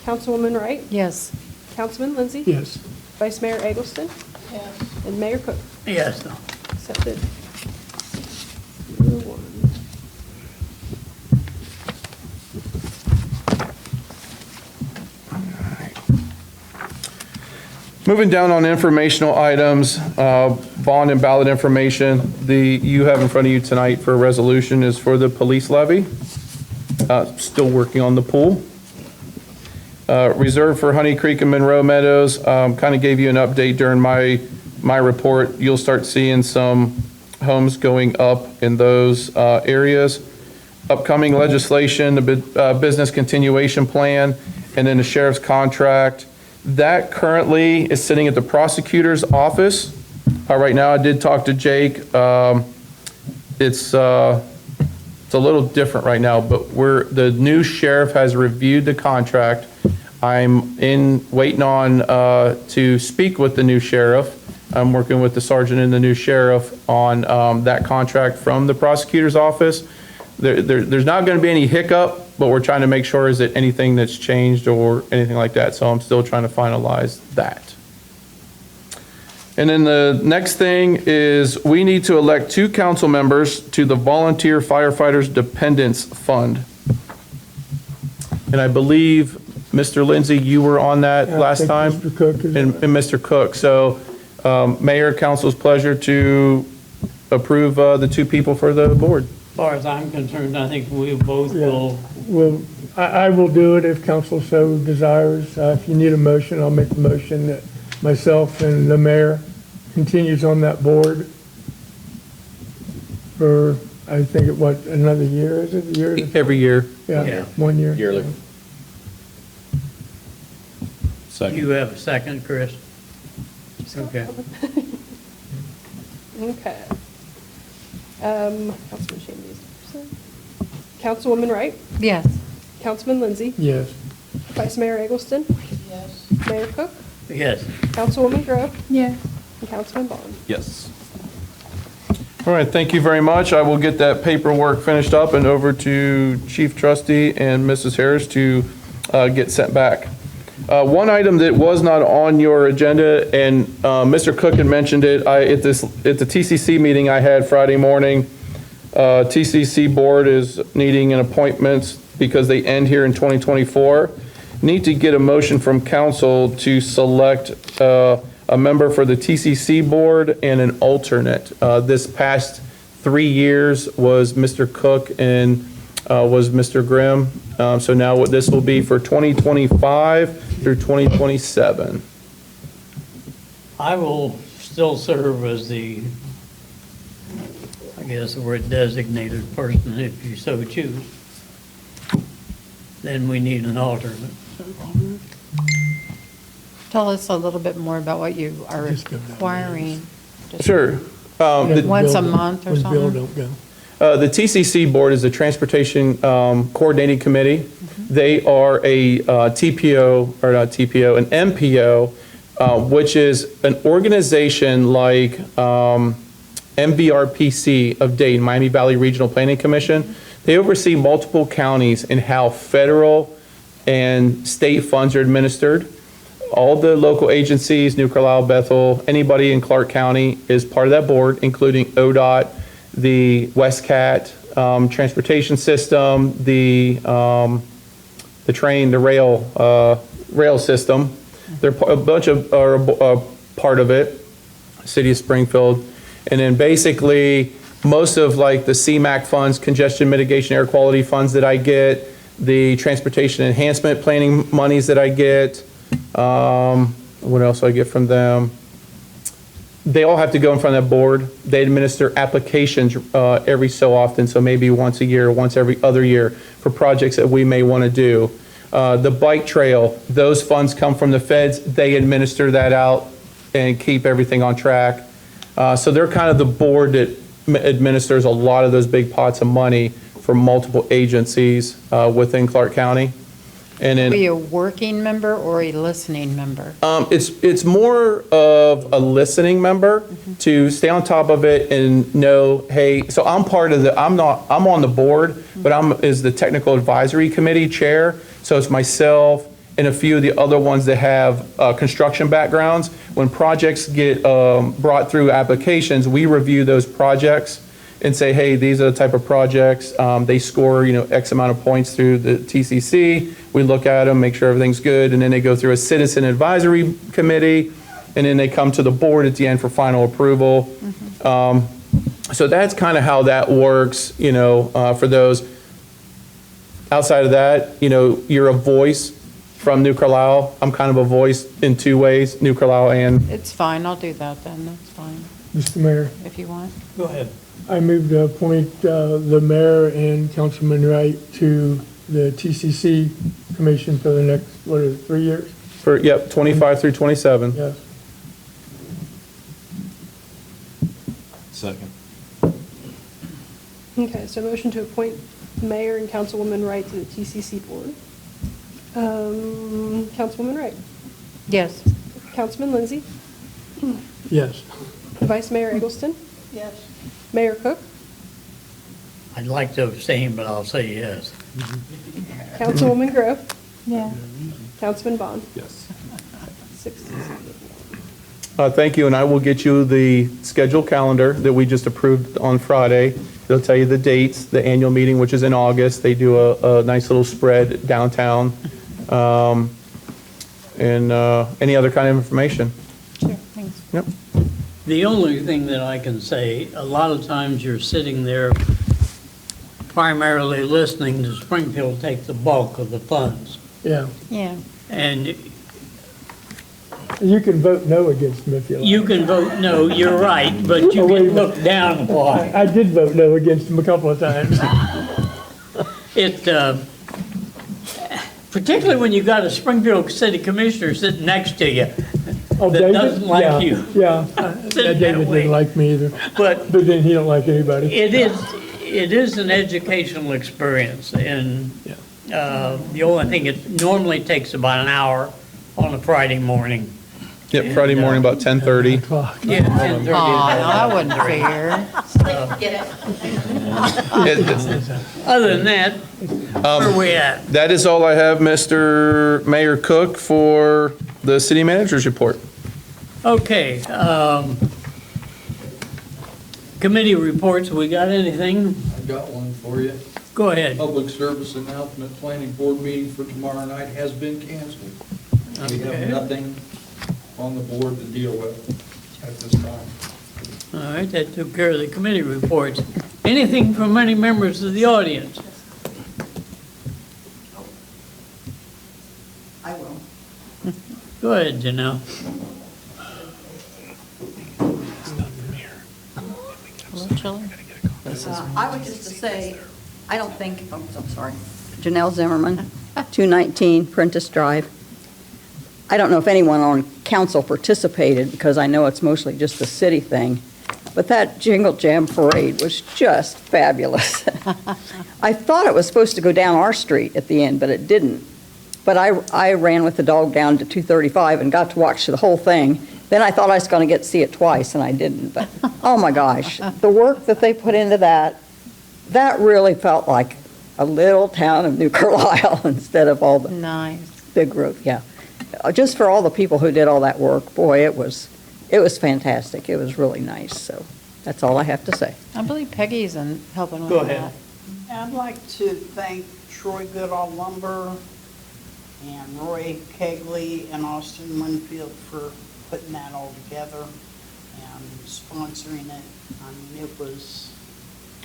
Councilwoman Wright? Yes. Councilman Lindsay? Yes. Vice Mayor Eggleston? Yes. And Mayor Cook? Yes. Accepted. Number 1. Moving down on informational items, bond and ballot information, you have in front of you tonight for a resolution is for the police levy. Still working on the pool. Reserve for Honey Creek and Monroe Meadows, kind of gave you an update during my report. You'll start seeing some homes going up in those areas. Upcoming legislation, the business continuation plan, and then the sheriff's contract. That currently is sitting at the prosecutor's office. Right now, I did talk to Jake. It's a little different right now, but the new sheriff has reviewed the contract. I'm waiting on to speak with the new sheriff. I'm working with the sergeant and the new sheriff on that contract from the prosecutor's office. There's not going to be any hiccup, but we're trying to make sure is it anything that's changed or anything like that. So I'm still trying to finalize that. And then the next thing is we need to elect 2 council members to the Volunteer Firefighters Dependents Fund. And I believe, Mr. Lindsay, you were on that Yeah, I last think time? Mr. Cook is- And Mr. Cook. So Mayor, council's pleasure to approve the 2 people for the board. As far as I'm concerned, I think we both Yeah. will. Well, I will do it if council so desires. If you need a motion, I'll make the motion that myself and the mayor continues on that board for, I think, another year, is it? A year? Every year. Yeah, 1 year. Yearly. Second. You have a second, Chris? Okay. Okay. Councilman Shammy is absent. Councilwoman Wright? Yes. Councilman Lindsay? Yes. Vice Mayor Eggleston? Yes. Mayor Cook? Yes. Councilwoman Grove? Yes. And Councilman Bond? Yes. All right, thank you very much. I will get that paperwork finished up and over to Chief Trustee and Mrs. Harris to get sent back. One item that was not on your agenda, and Mr. Cook had mentioned it, at the TCC meeting I had Friday morning, TCC board is needing an appointment because they end here in 2024. Need to get a motion from council to select a member for the TCC board and an alternate. This past 3 years was Mr. Cook and was Mr. Grimm. So now what this will be for 2025 through 2027. I will still serve as the, I guess the word designated person if you so choose. Then we need an alternate. Tell us a little bit more about what you are Just go down there. requiring. Just Sure. Once a month or When Bill something? don't go. The TCC board is a Transportation Coordinating Committee. They are a TPO, or not TPO, an MPO, which is an organization like MVRPC of Dayton, Miami Valley Regional Planning Commission. They oversee multiple counties and how federal and state funds are administered. All the local agencies, New Carlisle, Bethel, anybody in Clark County is part of that board, including ODOT, the WestCat, transportation system, the train, the rail system. They're a bunch of, are a part of it, City of Springfield. And then basically, most of like the CMAQ funds, congestion mitigation, air quality funds that I get, the transportation enhancement planning monies that I get, what else do I get from them? They all have to go in front of that board. They administer applications every so often, so maybe once a year, once every other year, for projects that we may want to do. The bike trail, those funds come from the feds. They administer that out and keep everything on track. So they're kind of the board that administers a lot of those big pots of money for multiple agencies within Clark County. And then Are you a working member or a listening member? it's more of a listening member to stay on top of it and know, hey, so I'm part of I'm on the board, but I'm is the technical advisory committee chair. So it's myself and a few of the other ones that have construction backgrounds. When projects get brought through applications, we review those projects and say, hey, these are the type of projects. They score, X amount of points through the TCC. We look at them, make sure everything's good, and then they go through a citizen advisory committee, and then they come to the board at the end for final approval. So that's kind of how that works, for those. Outside of that, you're a voice from New Carlisle. I'm kind of a voice in two ways, New Carlisle and. It's fine, I'll do that then, that's fine, Mr. Mayor, if you want. Go ahead. I move to appoint the mayor and Councilman Wright to the TCC Commission for the next, 3 years? For, 25 through 27. Yes. Second. Okay, so motion to appoint Mayor and Councilwoman Wright to the TCC board. Councilwoman Wright, Yes. Councilman Lindsay, Yes. Vice Mayor Eggleston, Yes. Mayor Cook, I'd like to abstain, but I'll say yes. Councilwoman Grove, Yeah. Councilman Bond. Yes. 6. Thank you, and I will get you the scheduled calendar that we just approved on Friday. They'll tell you the dates, the annual meeting, which is in August. They do a nice little spread downtown, and any other kind of information. Sure, thanks. Yep. The only thing that I can say, a lot of times you're sitting there primarily listening to Springfield take the bulk of the funds. Yeah. Yeah, And You can vote no against him if you like. you can vote no, you're right, but you get looked down upon. I did vote no against him a couple of times. It, particularly when you got a Springfield City Commissioner sitting next to you Oh, that David? doesn't like Yeah, you. Yeah. Sitting that David way. didn't like me either, But but then he don't like anybody. it is an educational experience, and the only thing, it normally takes about an hour on a Friday morning. Yep, Friday morning about 10:30. O'clock. Yeah, 10:30. that wasn't fair. Other than that, where we at? That is all I have, Mr. Mayor Cook, for the city manager's report. Okay, committee reports, we got anything? I've got one for you. Go ahead. Public service announcement, planning board meeting for tomorrow night has been canceled. We Okay. have nothing on the board to deal with at this time. All right, that took care of the committee reports. Anything from any members of the audience? I will. Go ahead, Janelle. A little chilly? I would just to say, I don't think, I'm sorry, Janelle Zimmerman, 219 Prentice Drive. I don't know if anyone on council participated, because I know it's mostly just a city thing, but that Jingle Jam parade was just fabulous. I thought it was supposed to go down our street at the end, but it didn't. But I ran with the dog down to 235 and got to watch the whole thing, Then I thought I was going to get to see it twice, and I didn't, but, oh my gosh, the work that they put into that really felt like a little town of New Carlisle instead of all the Nice. big growth, yeah. Just for all the people who did all that work, boy, it was fantastic. It was really nice, so that's all I have to say. I believe Peggy's helping with Go that. ahead. I'd like to thank Troy Goodall Lumber and Roy Kegley and Austin Winfield for putting that all together and sponsoring it. I mean, it was.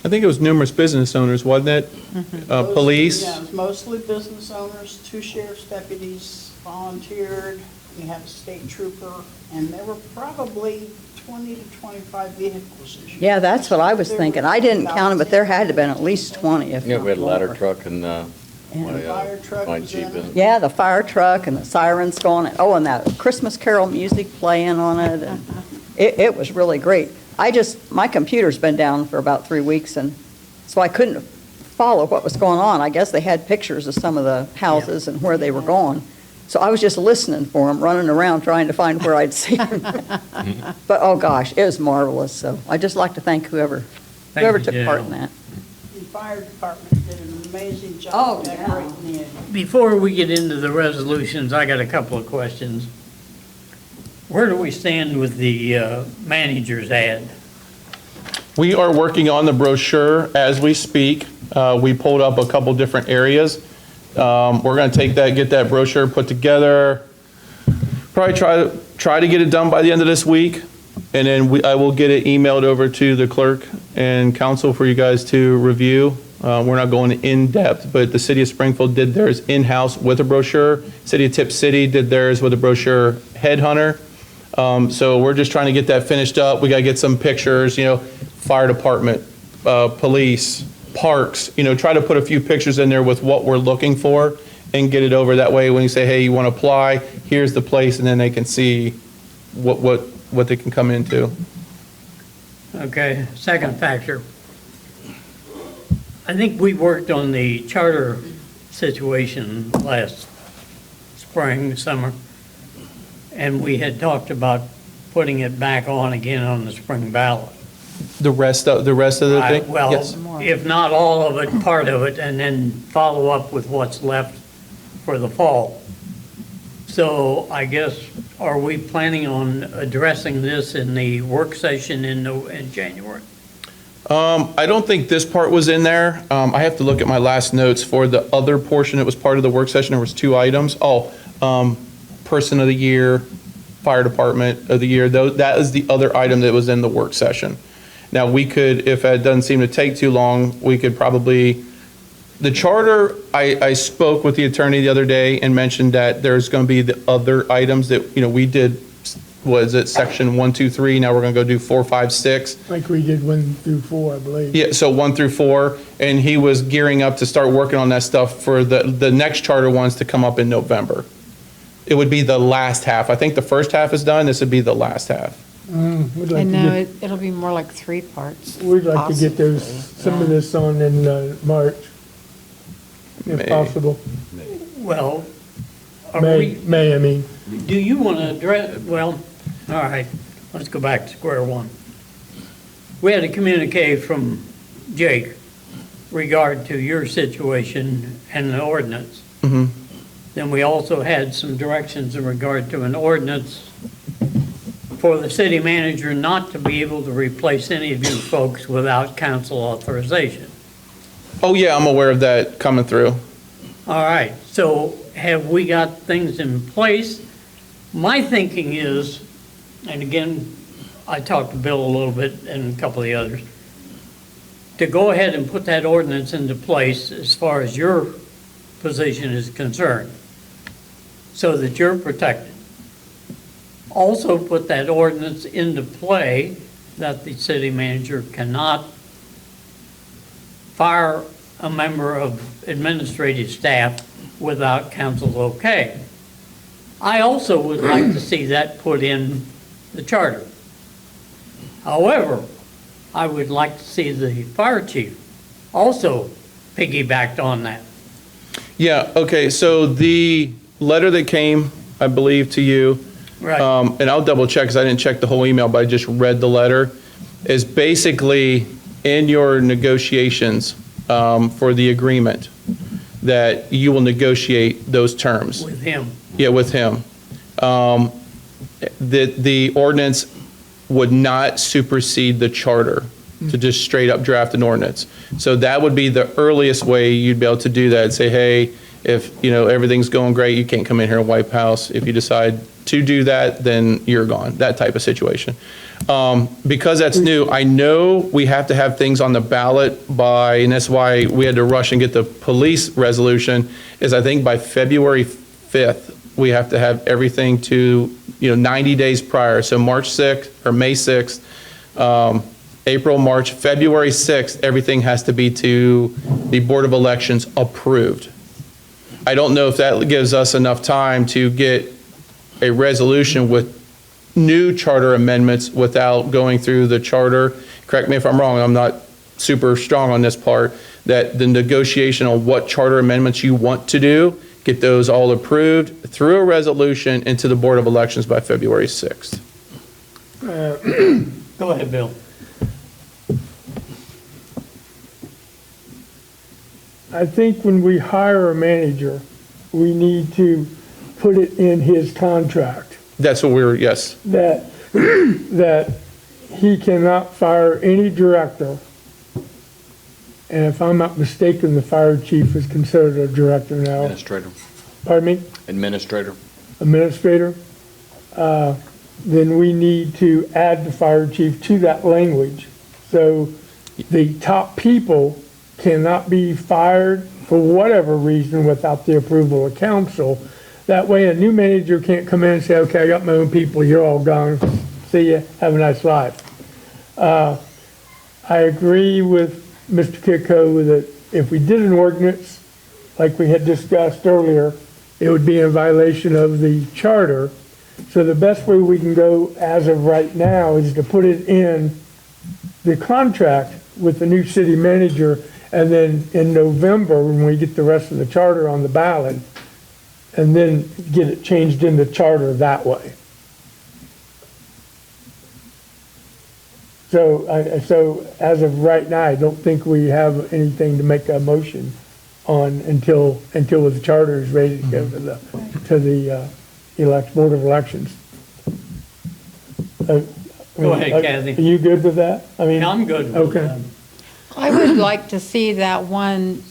I think it was numerous business owners, wasn't it? Police? Yeah, it was mostly business owners, 2 sheriff's deputies volunteered, we had a state trooper, and there were probably 20 to 25 vehicles this year. Yeah, that's what I was thinking. I didn't count them, but there had to have been at least 20, if Yeah, not we had a ladder more. truck and, And the fire truck my was Jeep in in it. it. Yeah, the fire truck and the sirens going, and that Christmas Carol music playing on it, and it was really great. My computer's been down for about 3 weeks, and so I couldn't follow what was going on. I guess they had pictures of some of the houses and where they were going. So I was just listening for them, running around trying to find where I'd see them. But, oh gosh, it was marvelous, so I'd just like to thank whoever Thank you, took part in Janelle. that. The fire department did an amazing job Oh, yeah. decorating it. Before we get into the resolutions, I got a couple of questions. Where do we stand with the manager's ad? We are working on the brochure as we speak. We pulled up a couple different areas. We're going to take that, get that brochure put together, probably try to get it done by the end of this week, and then I will get it emailed over to the clerk and council for you guys to review. We're not going in depth, but the city of Springfield did theirs in-house with a brochure. City of Tip City did theirs with a brochure headhunter. So we're just trying to get that finished up. We got to get some pictures, fire department, police, parks, try to put a few pictures in there with what we're looking for and get it over. That way, when you say, hey, you want to apply, here's the place, and then they can see what they can come into. Okay, second factor. I think we worked on the charter situation last spring, summer, and we had talked about putting it back on again on the spring ballot. The rest of the thing? Well, Yes. if not all of it, part of it, and then follow up with what's left for the fall. So I guess, are we planning on addressing this in the work session in January? I don't think this part was in there. I have to look at my last notes for the other portion that was part of the work session. There was 2 items. Person of the year, fire department of the year. That is the other item that was in the work session. Now, we could, if it doesn't seem to take too long, we could probably, the charter, I spoke with the attorney the other day and mentioned that there's going to be the other items that, we did, was it section 1, 2, 3, now we're going to go do 4, 5, 6. Like we did 1 through 4, I believe. Yeah, so 1 through 4, and he was gearing up to start working on that stuff for the next charter ones to come up in November. It would be the last half. I think the first half is done, this would be the last half. We'd like I to know, get- it'll be more like 3 parts. We'd like to get those, possibly. some of this on in March, if May. possible. Well, are May, we, I mean. do you want to address, well, all right, let's go back to square one. We had a communique from Jake regard to your situation and the ordinance. Then we also had some directions in regard to an ordinance for the city manager not to be able to replace any of you folks without council authorization. Oh, yeah, I'm aware of that coming through. All right, so have we got things in place? My thinking is, and again, I talked to Bill a little bit and a couple of the others, to go ahead and put that ordinance into place as far as your position is concerned, so that you're protected. Also put that ordinance into play that the city manager cannot fire a member of administrative staff without council's okay. I also would like to see that put in the charter. However, I would like to see the fire chief also piggybacked on that. Yeah, okay, so the letter that came, I believe, to you Right. And I'll double check, because I didn't check the whole email, but I just read the letter, is basically in your negotiations for the agreement, that you will negotiate those terms. With him. Yeah, with him. The ordinance would not supersede the charter to just straight up draft an ordinance. So that would be the earliest way you'd be able to do that, say, hey, if, everything's going great, you can't come in here and wipe house. If you decide to do that, then you're gone, that type of situation. Because that's new, I know we have to have things on the ballot by, and that's why we had to rush and get the police resolution, is I think by February 5th, we have to have everything to, 90 days prior. So March 6th or May 6th, April, March, February 6th, everything has to be to the Board of Elections approved. I don't know if that gives us enough time to get a resolution with new charter amendments without going through the charter. Correct me if I'm wrong, I'm not super strong on this part, that the negotiation on what charter amendments you want to do, get those all approved through a resolution into the Board of Elections by February 6th. Go ahead, Bill. I think when we hire a manager, we need to put it in his contract That's what yes. that, that he cannot fire any director. And if I'm not mistaken, the fire chief is considered a director now. Administrator. Pardon me? Administrator. Administrator. Then we need to add the fire chief to that language. So the top people cannot be fired for whatever reason without the approval of council. That way a new manager can't come in and say, okay, I got my own people, you're all gone, see ya, have a nice life. I agree with Mr. Kiko that if we did an ordinance, like we had discussed earlier, it would be in violation of the charter. So the best way we can go as of right now is to put it in the contract with the new city manager, and then in November, when we get the rest of the charter on the ballot, and then get it changed in the charter that way. So as of right now, I don't think we have anything to make a motion on until the charter is ready to go to the Board of Elections. Go ahead, Kathy. Are you good with that? I mean, I'm good with okay. that. I would like to see that one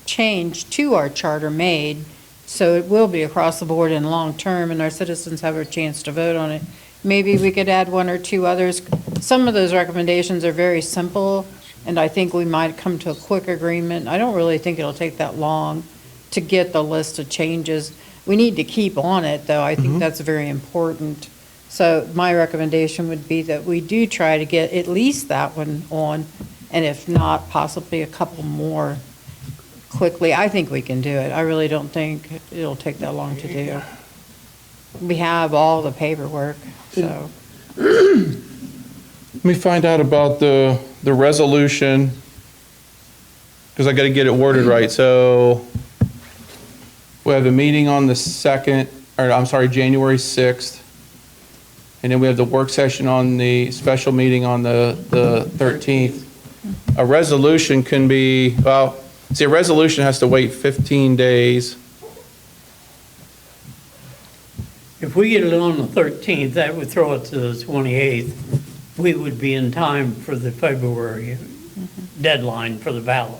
change to our charter made, so it will be across the board and long-term, and our citizens have a chance to vote on it. Maybe we could add one or two others. Some of those recommendations are very simple, and I think we might come to a quick agreement. I don't really think it'll take that long to get the list of changes. We need to keep on it, though. I think that's very important. So my recommendation would be that we do try to get at least that one on, and if not, possibly a couple more quickly. I think we can do it. I really don't think it'll take that long to do. We have all the paperwork, so. Let me find out about the resolution, because I got to get it worded right. So we have a meeting on the 2nd, or I'm sorry, January 6th. And then we have the work session on the special meeting on the 13th. A resolution can be, well, see, a resolution has to wait 15 days. If we get it on the 13th, that would throw it to the 28th. We would be in time for the February deadline for the ballot.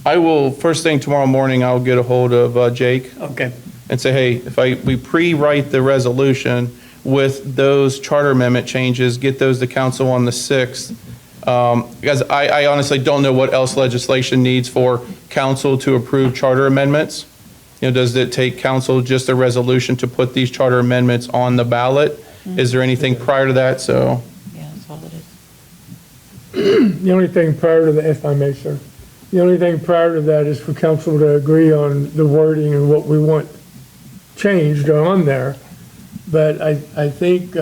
I will, first thing tomorrow morning, I'll get a hold of Jake Okay. and say, hey, if we pre-write the resolution with those charter amendment changes, get those to council on the 6th. Because I honestly don't know what else legislation needs for council to approve charter amendments. Does it take council just a resolution to put these charter amendments on the ballot? Is there anything prior to that? So, Yeah, that's all it is. The only thing prior to that, if I may, sir, the only thing prior to that is for council to agree on the wording and what we want changed on there. But I think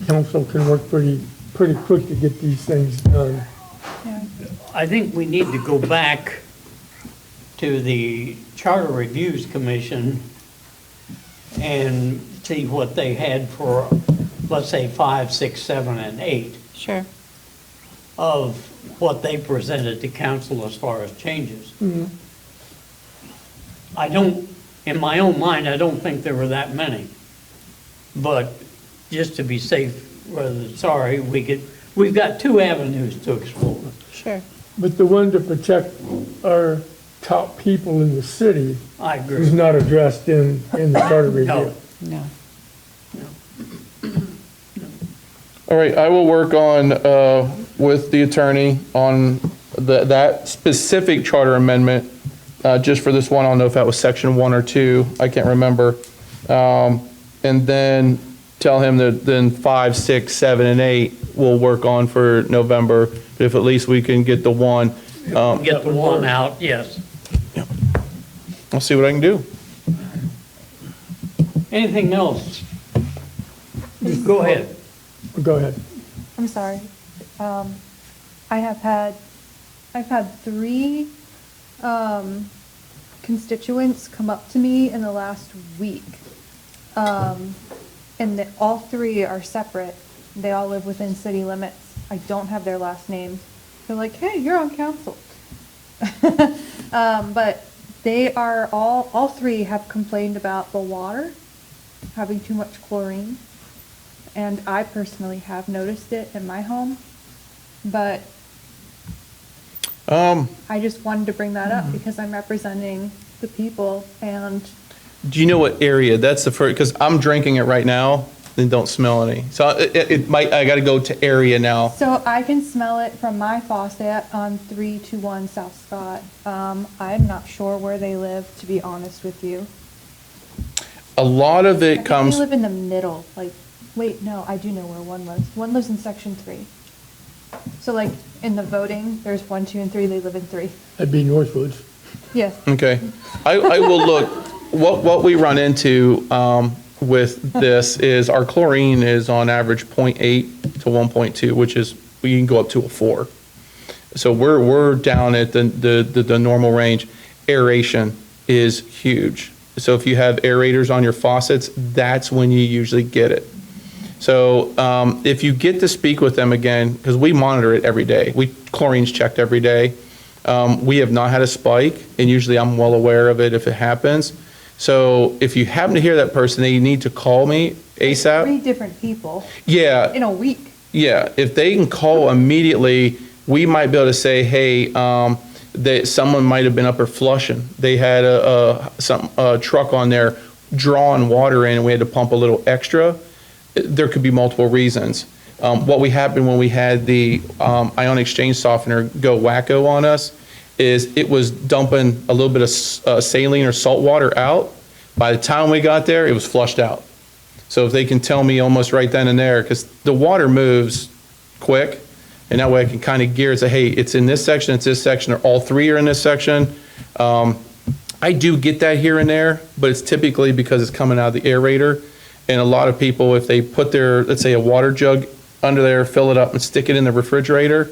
council can work pretty quick to get these things done. I think we need to go back to the Charter Reviews Commission and see what they had for, let's say, 5, 6, 7, and 8 Sure. of what they presented to council as far as changes. I don't, in my own mind, I don't think there were that many. But just to be safe, rather than sorry, we've got 2 avenues to explore. Sure. But the one to protect our top people in the city I agree. is not addressed in the charter review. No. All right, I will work on, with the attorney on that specific charter amendment, just for this one. I don't know if that was section 1 or 2, I can't remember. And then tell him that then 5, 6, 7, and 8 we'll work on for November. But if at least we can get the one, Get the one out, yes. I'll see what I can do. Anything else? Go ahead. Go ahead. I'm sorry. I've had 3 constituents come up to me in the last week. And all 3 are separate. They all live within city limits. I don't have their last names. They're like, hey, you're on council. But they are all 3 have complained about the water having too much chlorine. And I personally have noticed it in my home. But I just wanted to bring that up because I'm representing the people and Do you know what area? That's the first, because I'm drinking it right now and don't smell any. So it might, I got to go to area now. so I can smell it from my faucet on 321 South Scott. I'm not sure where they live, to be honest with you. A lot of I it think comes, they live in the middle, like, wait, no, I do know where one lives. One lives in section 3. So like, in the voting, there's 1, 2, and 3, they live in 3. That'd be Northwoods. Yes. okay. I will look, what we run into with this is our chlorine is on average 0.8 to 1.2, which is, we can go up to a 4. So we're down at the normal range. Aeration is huge. So if you have aerators on your faucets, that's when you usually get it. So if you get to speak with them again, because we monitor it every day, chlorine's checked every day. We have not had a spike, and usually I'm well aware of it if it happens. So if you happen to hear that person, they need to call me ASAP. 3 different people Yeah, in a week. yeah. If they can call immediately, we might be able to say, hey, that someone might have been up there flushing. They had a truck on there drawing water in, and we had to pump a little extra. There could be multiple reasons. What we happened when we had the ion exchange softener go wacko on us is it was dumping a little bit of saline or salt water out. By the time we got there, it was flushed out. So if they can tell me almost right then and there, because the water moves quick, and that way I can kind of gear it, say, hey, it's in this section, it's this section, or all 3 are in this section. I do get that here and there, but it's typically because it's coming out of the aerator. And a lot of people, if they put their, let's say, a water jug under there, fill it up and stick it in the refrigerator,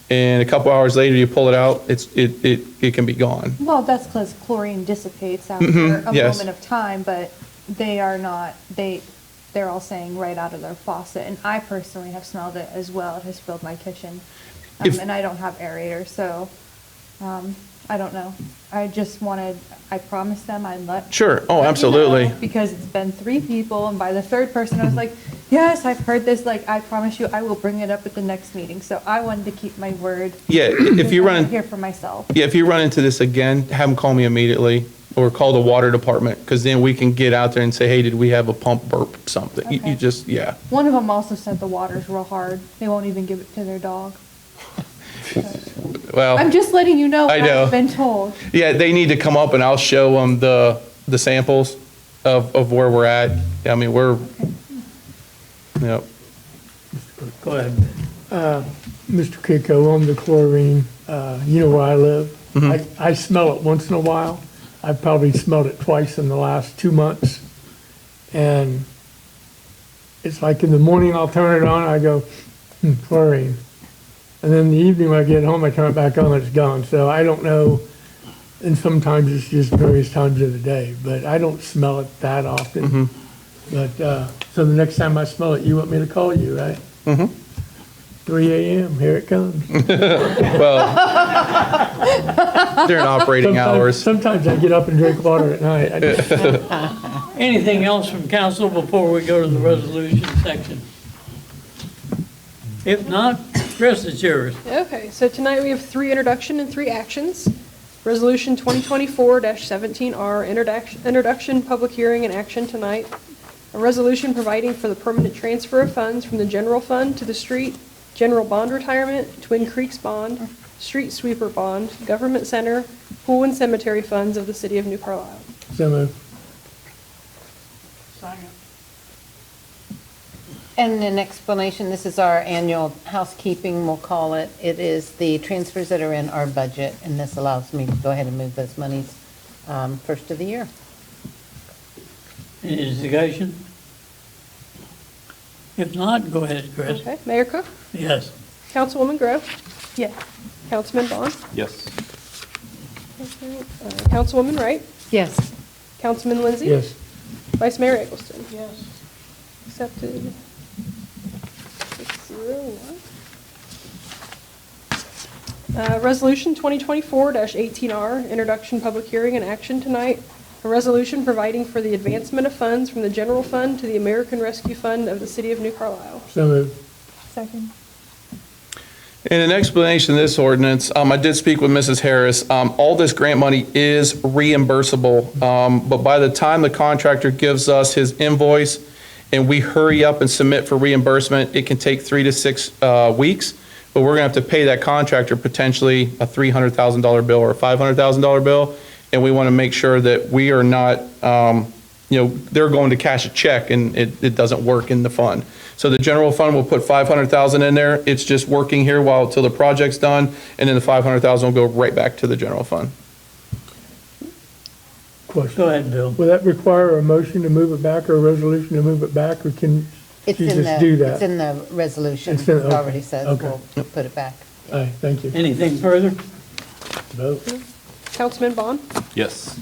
and a couple hours later you pull it out, it can be gone. Well, that's because chlorine dissipates after a yes. moment of time, but they are not, they're all saying right out of their faucet. And I personally have smelled it as well. It has filled my kitchen. And I don't have aerators, so I don't know. I promised them I'd let. Sure. Oh, let you absolutely. know, because it's been 3 people, and by the 3rd person, I was like, yes, I've heard this, like, I promise you, I will bring it up at the next meeting. So I wanted to keep my word. Yeah, if you run, Here for myself. yeah, if you run into this again, have them call me immediately, or call the water department, because then we can get out there and say, hey, did we have a pump burp, something? You Okay. just, yeah. One of them also said the water's real hard. They won't even give it to their dog. Well, I'm just letting you know I what know. I've been told. yeah, they need to come up and I'll show them the samples of where we're at. I mean, we're, yep. Go ahead. Mr. Kiko, on the chlorine, you know where I live? I smell it once in a while. I've probably smelled it twice in the last 2 months. And it's like in the morning I'll turn it on, I go, chlorine. And then in the evening when I get home, I turn it back on, it's gone. So I don't know and sometimes it's just various times of the day, but I don't smell it that often. But, so the next time I smell it, you want me to call you, right? 3 a.m., here it comes. Well, during operating hours. Sometimes I get up and drink water at night. Anything else from council before we go to the resolution section? If not, Chris, it's yours. Okay, so tonight we have 3 introduction and 3 actions. Resolution 2024-17R, introduction, public hearing, and action tonight. A resolution providing for the permanent transfer of funds from the general fund to the street, general bond retirement, Twin Creeks bond, street sweeper bond, government center, pool and cemetery funds of the city of New Carlisle. So moved. Second. And an explanation, this is our annual housekeeping, we'll call it. It is the transfers that are in our budget, and this allows me to go ahead and move those monies first of the year. Any discussion? If not, go ahead, Chris. Okay, Mayor Cook? Yes. Councilwoman Grove? Yes. Councilman Bond? Yes. Councilwoman Wright? Yes. Councilman Lindsay? Yes. Vice Mayor Eggleston? Yes. Accepted. 601. Resolution 2024-18R, introduction, public hearing, and action tonight. A resolution providing for the advancement of funds from the general fund to the American Rescue Fund of the city of New Carlisle. So moved. Second. In an explanation of this ordinance, I did speak with Mrs. Harris. All this grant money is reimbursable, but by the time the contractor gives us his invoice and we hurry up and submit for reimbursement, it can take 3 to 6 weeks, but we're going to have to pay that contractor potentially a $300,000 bill or a $500,000 bill, and we want to make sure that we are not, they're going to cash a check and it doesn't work in the fund. So the general fund will put $500,000 in there. It's just working here till the project's done, and then the $500,000 will go right back to the general fund. Question. Go ahead, Bill. Will that require a motion to move it back or a resolution to move it back, or can It's you in just do the, that? it's in the resolution. It's in- It already says okay. we'll put it back. All right, thank you. Anything further? Vote. Councilman Bond? Yes.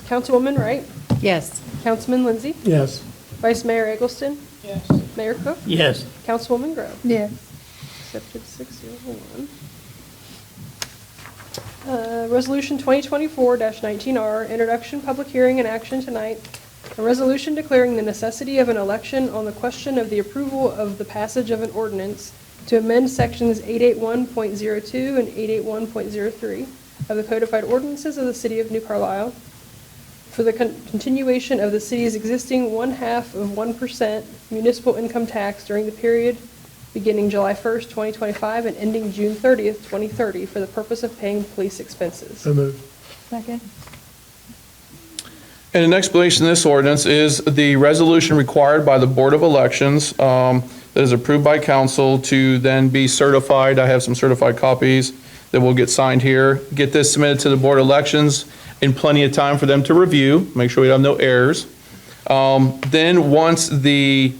Councilwoman Wright? Yes. Councilman Lindsay? Yes. Vice Mayor Eggleston? Yes. Mayor Cook? Yes. Councilwoman Grove? Yes. Accepted 601. Resolution 2024-19R, introduction, public hearing, and action tonight. A resolution declaring the necessity of an election on the question of the approval of the passage of an ordinance to amend sections 881.02 and 881.03 of the codified ordinances of the city of New Carlisle for the continuation of the city's existing 0.5% municipal income tax during the period beginning July 1st, 2025 and ending June 30th, 2030 for the purpose of paying police expenses. So moved. Second. And an explanation of this ordinance is the resolution required by the Board of Elections that is approved by council to then be certified. I have some certified copies that will get signed here. Get this submitted to the Board of Elections in plenty of time for them to review, make sure we have no errors. Then once the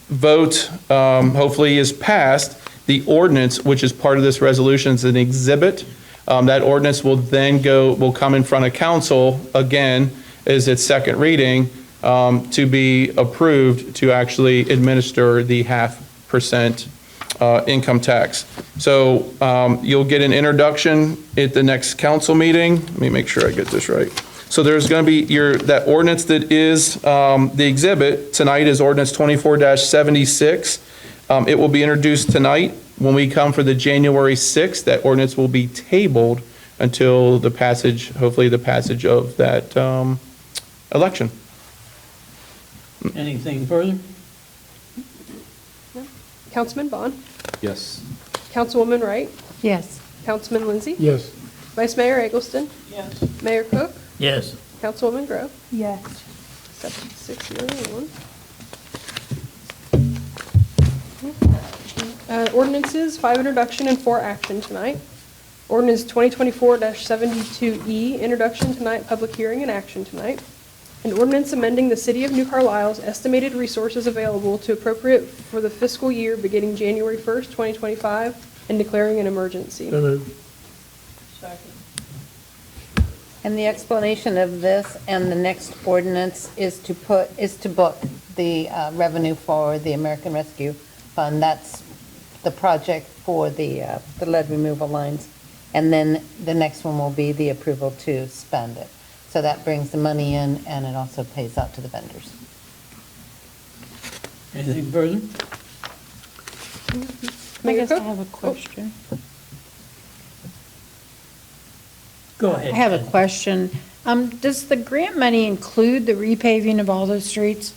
vote hopefully is passed, the ordinance, which is part of this resolution, is an exhibit. That ordinance will then will come in front of council again as its second reading to be approved to actually administer the 0.5% income tax. So you'll get an introduction at the next council meeting. Let me make sure I get this right. So there's going to be that ordinance that is the exhibit tonight is ordinance 24-76. It will be introduced tonight. When we come for the January 6th, that ordinance will be tabled until the passage, hopefully the passage of that election. Anything further? Councilman Bond? Yes. Councilwoman Wright? Yes. Councilman Lindsay? Yes. Vice Mayor Eggleston? Yes. Mayor Cook? Yes. Councilwoman Grove? Yes. Accepted 601. Ordinances, 5 introduction and 4 action tonight. Ordinance 2024-72E, introduction tonight, public hearing and action tonight. An ordinance amending the City of New Carlisle's estimated resources available to appropriate for the fiscal year beginning January 1st, 2025, and declaring an emergency. So moved. Second. And the explanation of this and the next ordinance is to book the revenue for the American Rescue Fund. That's the project for the lead removal lines. And then the next one will be the approval to spend it. So that brings the money in, and it also pays out to the vendors. Anything further? I guess I have a question. Go ahead. I have a question. Does the grant money include the repaving of all those streets?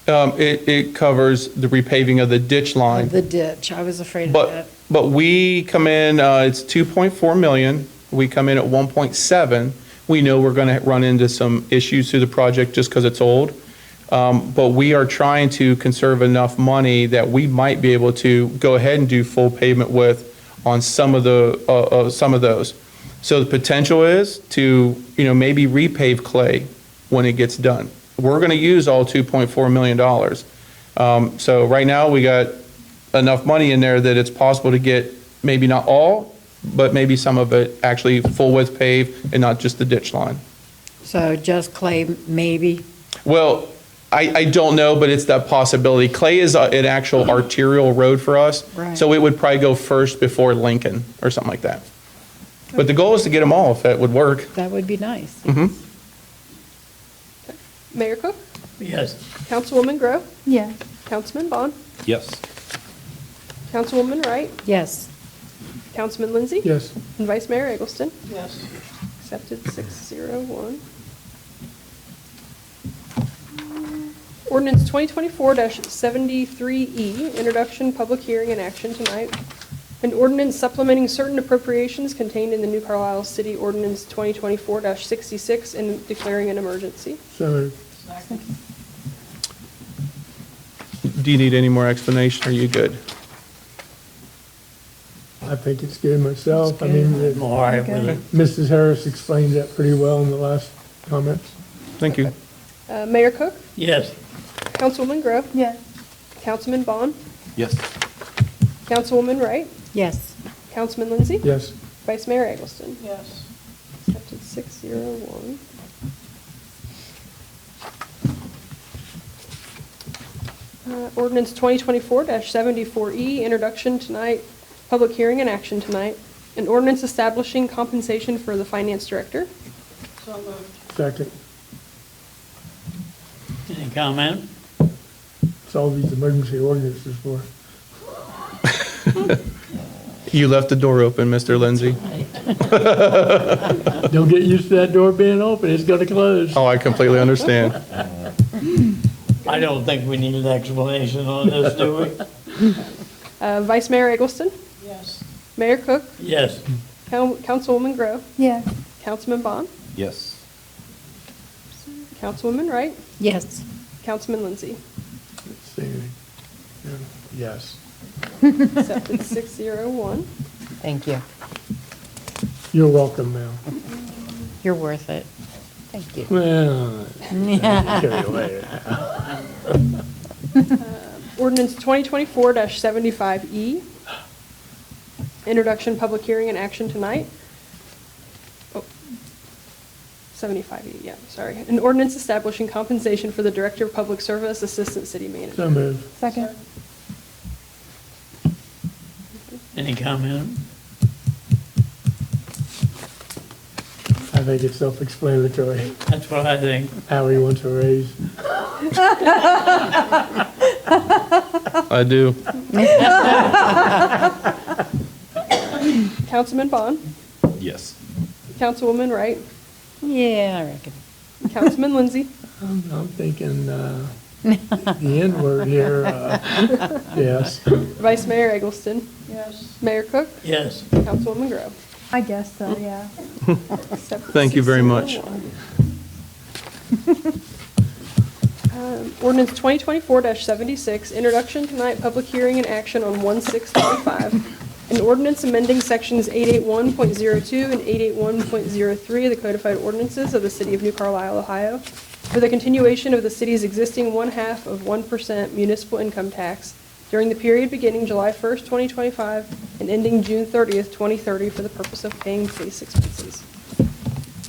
It covers the repaving of the ditch line. Of the ditch, I was afraid of that. But we come in, it's 2.4 million. We come in at 1.7. We know we're going to run into some issues through the project just because it's old. But we are trying to conserve enough money that we might be able to go ahead and do full pavement width on some of those. So the potential is to, maybe repave Clay when it gets done. We're going to use all $2.4 million. So right now, we got enough money in there that it's possible to get maybe not all, but maybe some of it actually full width paved and not just the ditch line. So just Clay, maybe? Well, I don't know, but it's that possibility. Clay is an actual arterial road for us. Right. So it would probably go first before Lincoln or something like that. But the goal is to get them all, if that would work. That would be nice. Mm-hmm. Mayor Cook, Yes. Councilwoman Grow, Yeah. Councilman Bond, Yes. Councilwoman Wright, Yes. Councilman Lindsay, Yes. and Vice Mayor Eggleston. Yes. Accepted 601. Ordinance 2024-73E, introduction, public hearing, and action tonight. An ordinance supplementing certain appropriations contained in the New Carlisle City Ordinance 2024-66 and declaring an emergency. So moved. Do you need any more explanation? Are you good? I think it's good myself. I mean, I'm all right with it. Mrs. Harris explained that pretty well in the last comments. Thank you. Mayor Cook, Yes. Councilwoman Grove, Yeah. Councilman Bond, Yes. Councilwoman Wright, Yes. Councilman Lindsay, Yes. Vice Mayor Eggleston. Yes. Accepted 601. Ordinance 2024-74E, introduction tonight, public hearing and action tonight. An ordinance establishing compensation for the finance director. So moved. Second. Any comment? That's all these emergency ordinances for. You left the door open, Mr. Lindsay. Don't get used to that door being open. It's going to close. Oh, I completely understand. I don't think we need an explanation on this, do we? Vice Mayor Eggleston, Yes. Mayor Cook, Yes. Councilwoman Grove, Yeah. Councilman Bond, Yes. Councilwoman Wright, Yes. Councilman Lindsay. Say anything. Yes. Accepted 601. Thank you. You're welcome, Mel. You're worth it. Thank you. Well, carry away. Ordinance 2024-75E, introduction, public hearing, and action tonight. Oh, 75E, yeah, sorry. An ordinance establishing compensation for the Director of Public Service, Assistant City Manager. So moved. Second. Any comment? I think it's self-explanatory That's what I think. how he wants a raise. I do. Councilman Bond, Yes. Councilwoman Wright, Yeah, I reckon. Councilman Lindsay, I'm thinking the N-word here. Yes. Vice Mayor Eggleston, Yes. Mayor Cook, Yes. Councilwoman Grove. I guess so, yeah. Accepted Thank you very much. 601. Ordinance 2024-76, introduction tonight, public hearing and action on 1/6/25. An ordinance amending sections 881.02 and 881.03 of the codified ordinances of the City of New Carlisle, Ohio, for the continuation of the city's existing 1/2 of 1% municipal income tax during the period beginning July 1st, 2025, and ending June 30th, 2030, for the purpose of paying police expenses.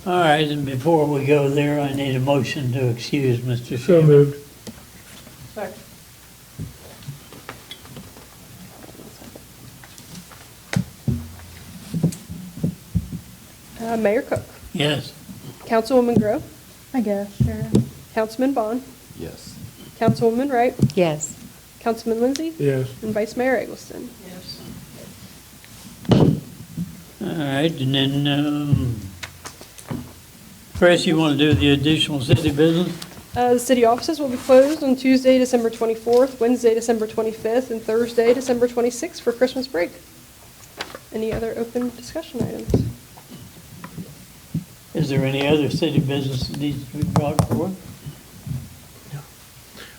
All right, and before we go there, I need a motion to excuse Mr. So Shammy. moved. Mayor Cook, Yes. Councilwoman Grove, I guess, sure. Councilman Bond, Yes. Councilwoman Wright, Yes. Councilman Lindsay, Yes. and Vice Mayor Eggleston. All right, and then, Chris, you want to do the additional city business? The city offices will be closed on Tuesday, December 24th, Wednesday, December 25th, and Thursday, December 26th for Christmas break. Any other open discussion items? Is there any other city business that needs to be brought forward?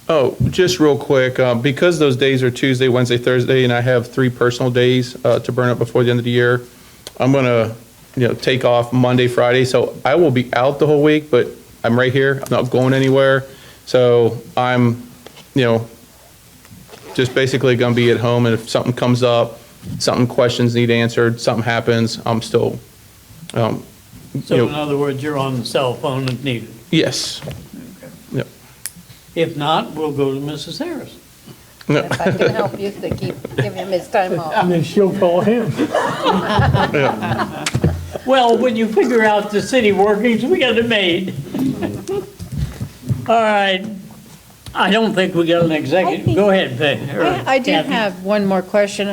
Oh, just real quick, because those days are Tuesday, Wednesday, Thursday, and I have 3 personal days to burn up before the end of the year, I'm gonna, take off Monday, Friday, so I will be out the whole week, but I'm right here, I'm not going anywhere. So I'm, just basically gonna be at home, and if something comes up, questions need answered, something happens, I'm still, So in other words, you're on the cell phone if needed. yes. Yep. If not, we'll go to Mrs. Harris. No. If I can help you to give him his time off. And then she'll call him. Well, when you figure out the city workings, we got it made. All right. I don't think we got an executive. Go ahead, Peg. or I do Kathy. have one more question.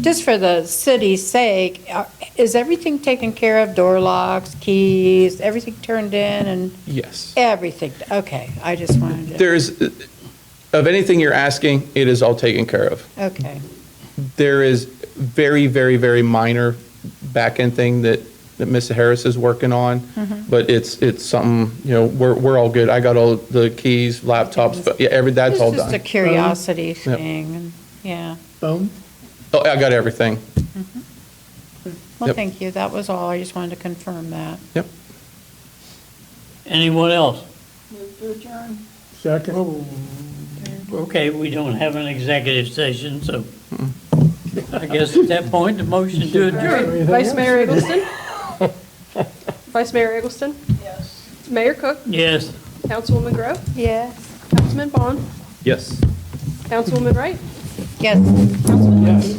Just for the city's sake, is everything taken care of? Door locks, keys, everything turned in and Yes. everything? Okay, I just wanted to, There's, of anything you're asking, it is all taken care of. okay. There is very, very, very minor back-end thing that Mr. Harris is working on, but it's something, we're all good. I got all the keys, laptops, but yeah, that's all It's just a done. curiosity thing, and, yeah. Phone? Oh, I got everything. Well, Yep. thank you. That was all. I just wanted to confirm that. Yep. Anyone else? Second? Okay, we don't have an executive session, so I guess at that point, the motion to adjourn. Anything Vice else? Mayor Eggleston? Vice Mayor Eggleston? Yes. Mayor Cook? Yes. Councilwoman Grove? Yes. Councilman Bond? Yes. Councilwoman Wright? Yes. Councilman Lindsay?